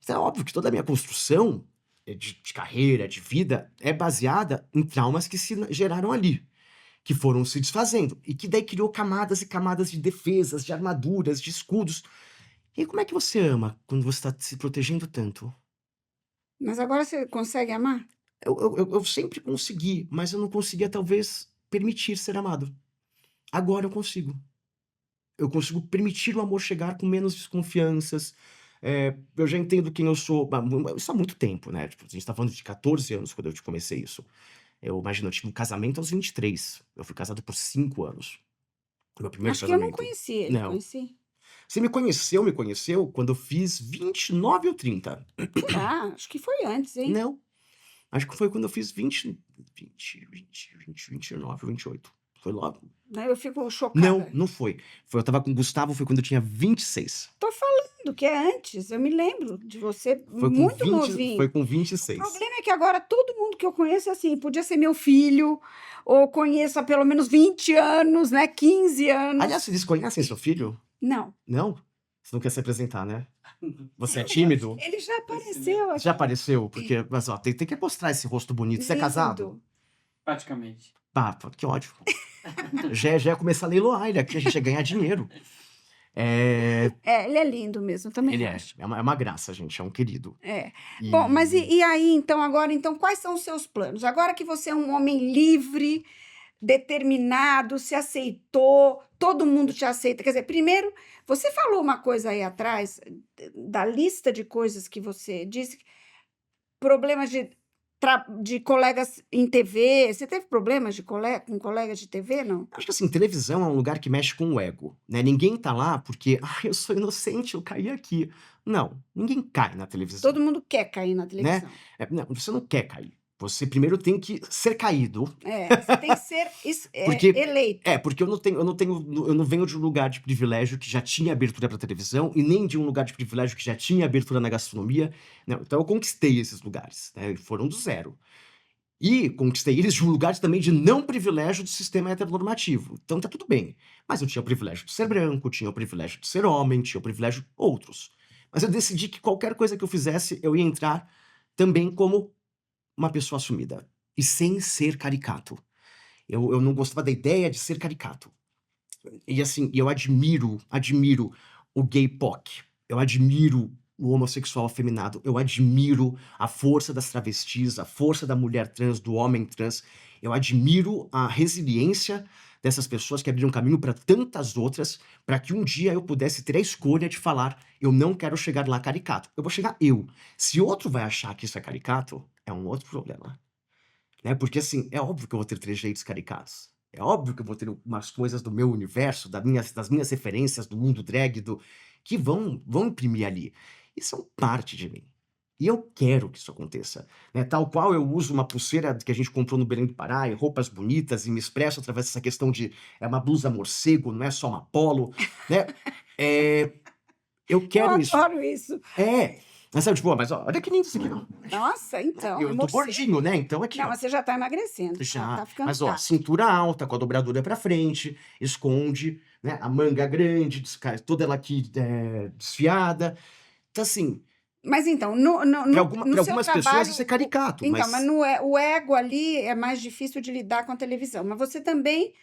Então, é óbvio que toda a minha construção de carreira, de vida, é baseada em traumas que se geraram ali, que foram se desfazendo, e que daí criou camadas e camadas de defesas, de armaduras, de escudos. E como é que você ama quando você está se protegendo tanto? Mas agora você consegue amar? Eu sempre consegui, mas eu não conseguia, talvez, permitir ser amado. Agora eu consigo. Eu consigo permitir o amor chegar com menos desconfianças. Eu já entendo quem eu sou. Isso há muito tempo, né? Tipo, a gente tá falando de 14 anos quando eu te comecei isso. Eu imagino, eu tive um casamento aos 23. Eu fui casado por 5 anos. Meu primeiro Acho que eu não casamento. conheci ele, Não. conheci. Você me conheceu quando eu fiz 29 ou 30. Será? Acho que foi antes, hein? Não. Acho que foi quando eu fiz 29, 28. Foi logo. Né, eu fico Não, chocada. não foi. Eu tava com o Gustavo, foi quando eu tinha 26. Tô falando que é antes. Eu me lembro de você Foi com muito 20, foi novinho. com O 26. problema é que agora todo mundo que eu conheço é assim, podia ser meu filho, ou conheço há pelo menos 20 anos, né? 15 Aliás, anos. vocês conhecem seu filho? Não. Não? Você não quer se apresentar, né? Você é tímido? Ele já apareceu aqui. Já apareceu? Porque, mas ó, tem que mostrar esse rosto bonito. Você é casado? Lindo. Praticamente. Papa, que ódio. Já ia começar a leiloar ele aqui, a gente ia ganhar dinheiro. É, Ele é lindo mesmo, também ele acho. é uma graça, gente, é um querido. Bom, mas E e aí, então, agora, então, quais são os seus planos? Agora que você é um homem livre, determinado, se aceitou, todo mundo te aceita. Quer dizer, primeiro, você falou uma coisa aí atrás, da lista de coisas que você disse, problemas de de colegas em TV. Você teve problemas com colegas de TV, não? Acho que assim, televisão é um lugar que mexe com o ego, né? Ninguém tá lá porque, eu sou inocente, eu caí aqui. Não, ninguém cai na televisão, Todo mundo quer cair na né? televisão. Não, você não quer cair. Você primeiro tem que ser caído. Você tem que ser Porque eleito. porque eu não venho de um lugar de privilégio que já tinha abertura para televisão e nem de um lugar de privilégio que já tinha abertura na gastronomia. Não, então eu conquistei esses lugares, né? E foram do zero. E conquistei eles de um lugar também de não privilégio do sistema heteronormativo. Então tá tudo bem. Mas eu tinha o privilégio de ser branco, tinha o privilégio de ser homem, tinha o privilégio de outros. Mas eu decidi que qualquer coisa que eu fizesse, eu ia entrar também como uma pessoa assumida. E sem ser caricato. Eu não gostava da ideia de ser caricato. E assim, eu admiro o gay POC. Eu admiro o homossexual afeminado. Eu admiro a força das travestis, a força da mulher trans, do homem trans. Eu admiro a resiliência dessas pessoas que abriram caminho para tantas outras, para que um dia eu pudesse ter a escolha de falar: eu não quero chegar lá caricato. Eu vou chegar eu. Se outro vai achar que isso é caricato, é um outro problema. Né? Porque assim, é óbvio que eu vou ter trejeitos caricatos. É óbvio que eu vou ter umas coisas do meu universo, das minhas referências, do mundo drag, que vão imprimir ali. E são parte de mim. E eu quero que isso aconteça. Né? Tal qual eu uso uma pulseira que a gente comprou no Belém do Pará, em roupas bonitas, e me expresso através dessa questão de é uma blusa morcego, não é só uma polo. Né? Eu quero isso. Eu adoro isso. Mas sabe, tipo, mas ó, olha que lindo isso aqui, não. Nossa, então. Eu tô gordinho, né? Então aqui, Não, ó. mas você já tá emagrecendo. Já. Tá ficando Mas ó, gato. cintura alta, com a dobradura pra frente, esconde, né? A manga grande, toda ela aqui desfiada. Então, assim, Mas então, pra no seu algumas pessoas trabalho... isso é caricato, Então, mas... o ego ali é mais difícil de lidar com a televisão. Mas você também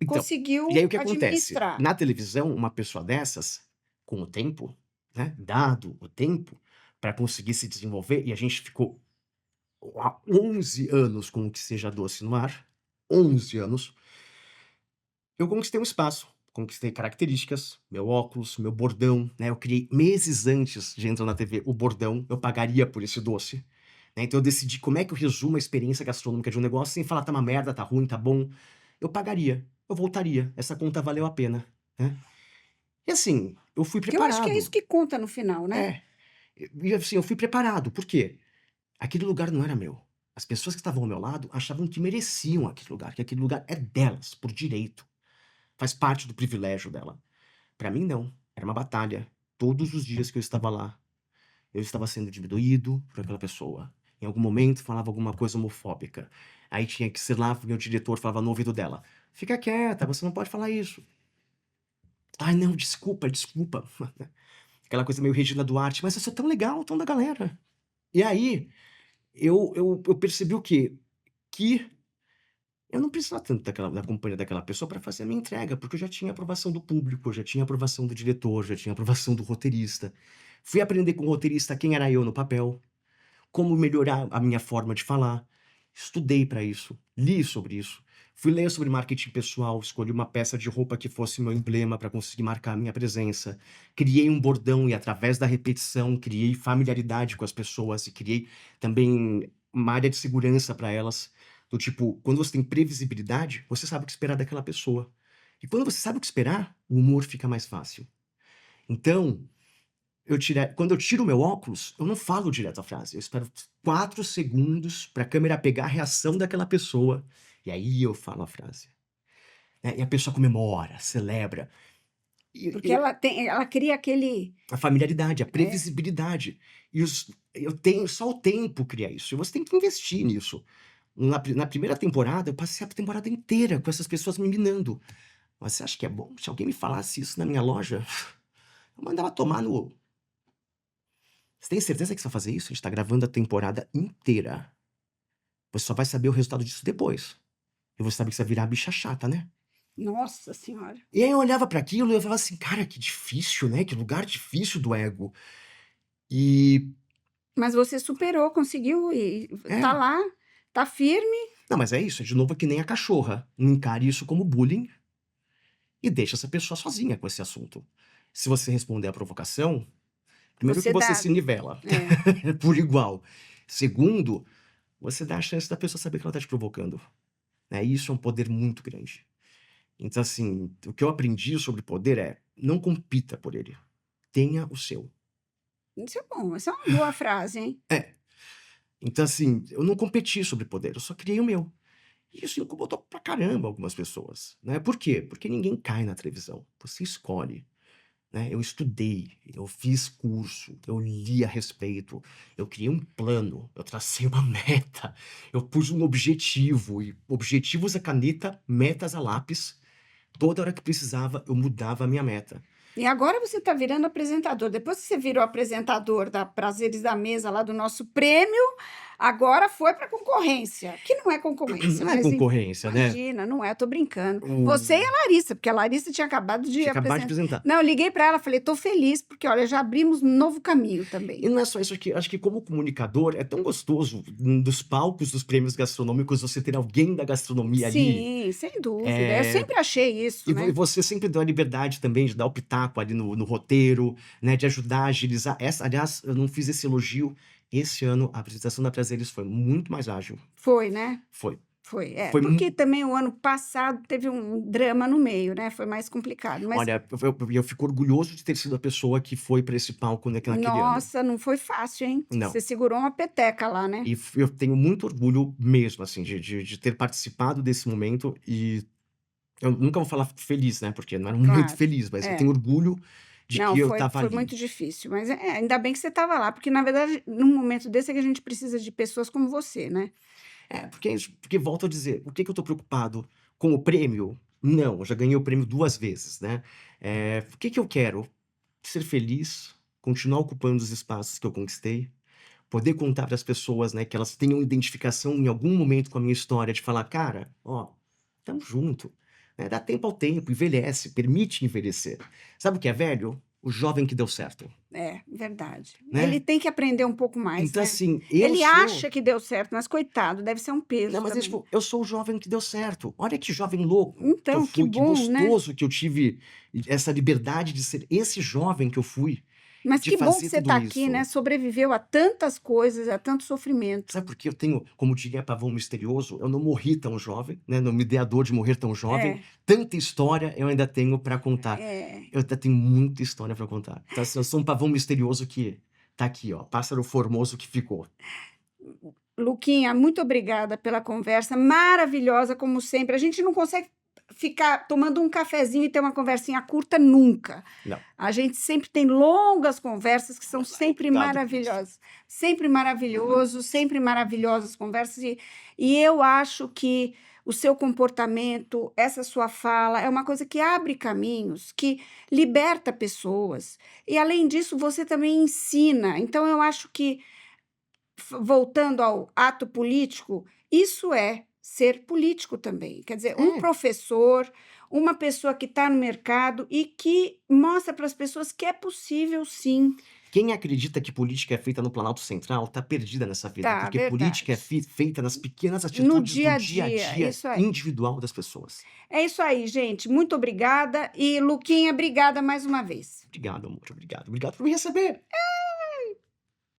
Então, conseguiu e aí o que acontece? administrar. Na televisão, uma pessoa dessas, com o tempo, né? Dado o tempo, pra conseguir se desenvolver, e a gente ficou há 11 anos com o Que Seja Doce no ar, 11 anos, eu conquistei um espaço, conquistei características, meu óculos, meu bordão, né? Eu criei meses antes de entrar na TV o bordão, eu pagaria por esse doce. Né? Então eu decidi como é que eu resumo a experiência gastronômica de um negócio sem falar tá uma merda, tá ruim, tá bom. Eu pagaria, eu voltaria, essa conta valeu a pena. Né? E assim, eu fui Porque eu acho que é preparado. isso que conta no final, né? E assim, eu fui preparado. Por quê? Aquele lugar não era meu. As pessoas que estavam ao meu lado achavam que mereciam aquele lugar, que aquele lugar é delas, por direito. Faz parte do privilégio dela. Pra mim, não. Era uma batalha. Todos os dias que eu estava lá, eu estava sendo diminuído por aquela pessoa. Em algum momento falava alguma coisa homofóbica. Aí tinha que ser lá, meu diretor falava no ouvido dela: fica quieta, você não pode falar isso. Ai, não, desculpa. Aquela coisa meio Regina Duarte, mas eu sou tão legal, tão da galera. E aí, eu percebi o quê? Que eu não precisava tanto da companhia daquela pessoa para fazer a minha entrega, porque eu já tinha aprovação do público, eu já tinha aprovação do diretor, já tinha aprovação do roteirista. Fui aprender com o roteirista quem era eu no papel, como melhorar a minha forma de falar. Estudei para isso, li sobre isso. Fui ler sobre marketing pessoal, escolhi uma peça de roupa que fosse meu emblema para conseguir marcar a minha presença. Criei um bordão e, através da repetição, criei familiaridade com as pessoas e criei também uma área de segurança para elas. Do tipo, quando você tem previsibilidade, você sabe o que esperar daquela pessoa. E quando você sabe o que esperar, o humor fica mais fácil. Então, quando eu tiro o meu óculos, eu não falo direto a frase. Eu espero 4 segundos para a câmera pegar a reação daquela pessoa. E aí eu falo a frase. Né? E a pessoa comemora, celebra. Porque ela cria aquele... A familiaridade, a previsibilidade. Só o tempo cria isso. E você tem que investir nisso. Na primeira temporada, eu passei a temporada inteira com essas pessoas me minando. Mas você acha que é bom? Se alguém me falasse isso na minha loja, eu mandava tomar no... Você tem certeza que você vai fazer isso? A gente tá gravando a temporada inteira. Você só vai saber o resultado disso depois. E você sabe que você vai virar a bicha chata, né? Nossa Senhora. E aí eu olhava pra aquilo e eu falava assim, cara, que difícil, né? Que lugar difícil do ego. Mas você superou, conseguiu e tá lá, tá firme. Não, mas é isso, é de novo que nem a cachorra. Não encare isso como bullying e deixa essa pessoa sozinha com esse assunto. Se você responder à provocação, primeiro que você se nivela por igual. Segundo, você dá a chance da pessoa saber que ela tá te provocando, né? E isso é um poder muito grande. Então, assim, o que eu aprendi sobre poder é: não compita por ele. Tenha o seu. Isso é bom, essa é uma boa frase, hein? É. Então, assim, eu não competi sobre poder, eu só criei o meu. E isso incomodou pra caramba algumas pessoas, né? Por quê? Porque ninguém cai na televisão. Você escolhe, né? Eu estudei, eu fiz curso, eu li a respeito, eu criei um plano, eu tracei uma meta, eu pus um objetivo, e objetivos a caneta, metas a lápis. Toda hora que precisava, eu mudava a minha meta. E agora você está virando apresentador. Depois que você virou apresentador da Prazeres da Mesa, lá do nosso prêmio, agora foi para concorrência, que não é concorrência, Não é mas concorrência, né? imagina, não é, tô brincando. O- Você e a Larissa, porque a Larissa tinha acabado de Tinha acabado de apresentar. apresentar. Não, eu liguei para ela, falei, tô feliz, porque olha, já abrimos um novo caminho E também. não é só isso aqui, acho que como comunicador é tão gostoso dos palcos dos prêmios gastronômicos você ter alguém da gastronomia ali. Sim, sem dúvida. Eu É, sempre achei isso, E né? você sempre deu a liberdade também de dar o pitaco ali no roteiro, né? De ajudar a agilizar. Aliás, eu não fiz esse elogio. Esse ano, a apresentação da Prazeres foi muito mais ágil. Foi, né? Foi. Foi, é. Foi Porque também o ano passado teve um drama no meio, né? Foi mais complicado. Mas, Olha, eu fico orgulhoso de ter sido a pessoa que foi para esse palco naquele ano. nossa, não foi fácil, hein? Não. Você segurou uma peteca lá, né? E eu tenho muito orgulho mesmo, assim, de ter participado desse momento. E eu nunca vou falar feliz, né? Porque não era um momento Claro, feliz, mas eu é. tenho orgulho de Não, que eu foi, tava foi ali. muito difícil. Mas ainda bem que você estava lá, porque, na verdade, num momento desse é que a gente precisa de pessoas como você, né? Porque volto a dizer, por que eu tô preocupado com o prêmio? Não, eu já ganhei o prêmio 2 vezes, né? O que eu quero? Ser feliz, continuar ocupando os espaços que eu conquistei, poder contar para as pessoas, né, que elas tenham identificação em algum momento com a minha história, de falar, cara, ó, tamo junto, né? Dá tempo ao tempo, envelhece, permite envelhecer. Sabe o que é velho? O jovem que deu certo, É, verdade. né? Ele tem que aprender um pouco mais, Então, né? assim, Ele acha que deu certo, mas coitado, deve ser um peso Não, mas é também. tipo, eu sou o jovem que deu certo. Olha que jovem louco que eu Então, que fui, que bom, né? gostoso que eu tive essa liberdade de ser esse jovem que eu fui, Mas de que bom que fazer você tudo está aqui, né? isso. Sobreviveu a tantas coisas, a tanto sofrimento. Sabe por quê? Eu tenho, como diria Pavão Misterioso, eu não morri tão jovem, né? Não me dei a dor de morrer tão jovem. É, Tanta história eu ainda tenho para contar. é. Eu ainda tenho muita história para contar. Então, assim, eu sou um pavão misterioso que tá aqui, ó, pássaro formoso que ficou. Luquinha, muito obrigada pela conversa, maravilhosa como sempre. A gente não consegue ficar tomando um cafezinho e ter uma conversinha curta nunca. Não. A gente sempre tem longas conversas que são sempre Obrigado por isso. maravilhosas. Sempre maravilhoso, sempre maravilhosas conversas. E eu acho que o seu comportamento, essa sua fala, é uma coisa que abre caminhos, que liberta pessoas. E, além disso, você também ensina. Então, eu acho que, voltando ao ato político, isso é ser político também. Quer dizer, um É. professor, uma pessoa que está no mercado e que mostra para as pessoas que é possível, sim. Quem acredita que política é feita no Planalto Central tá perdida nessa vida, Tá, porque política é verdade. feita nas pequenas No atitudes dia a do dia a dia, dia isso aí. individual das pessoas. É isso aí, gente. Muito obrigada. E, Luquinha, obrigada mais uma vez. Obrigado, amor, obrigado. Obrigado por me receber.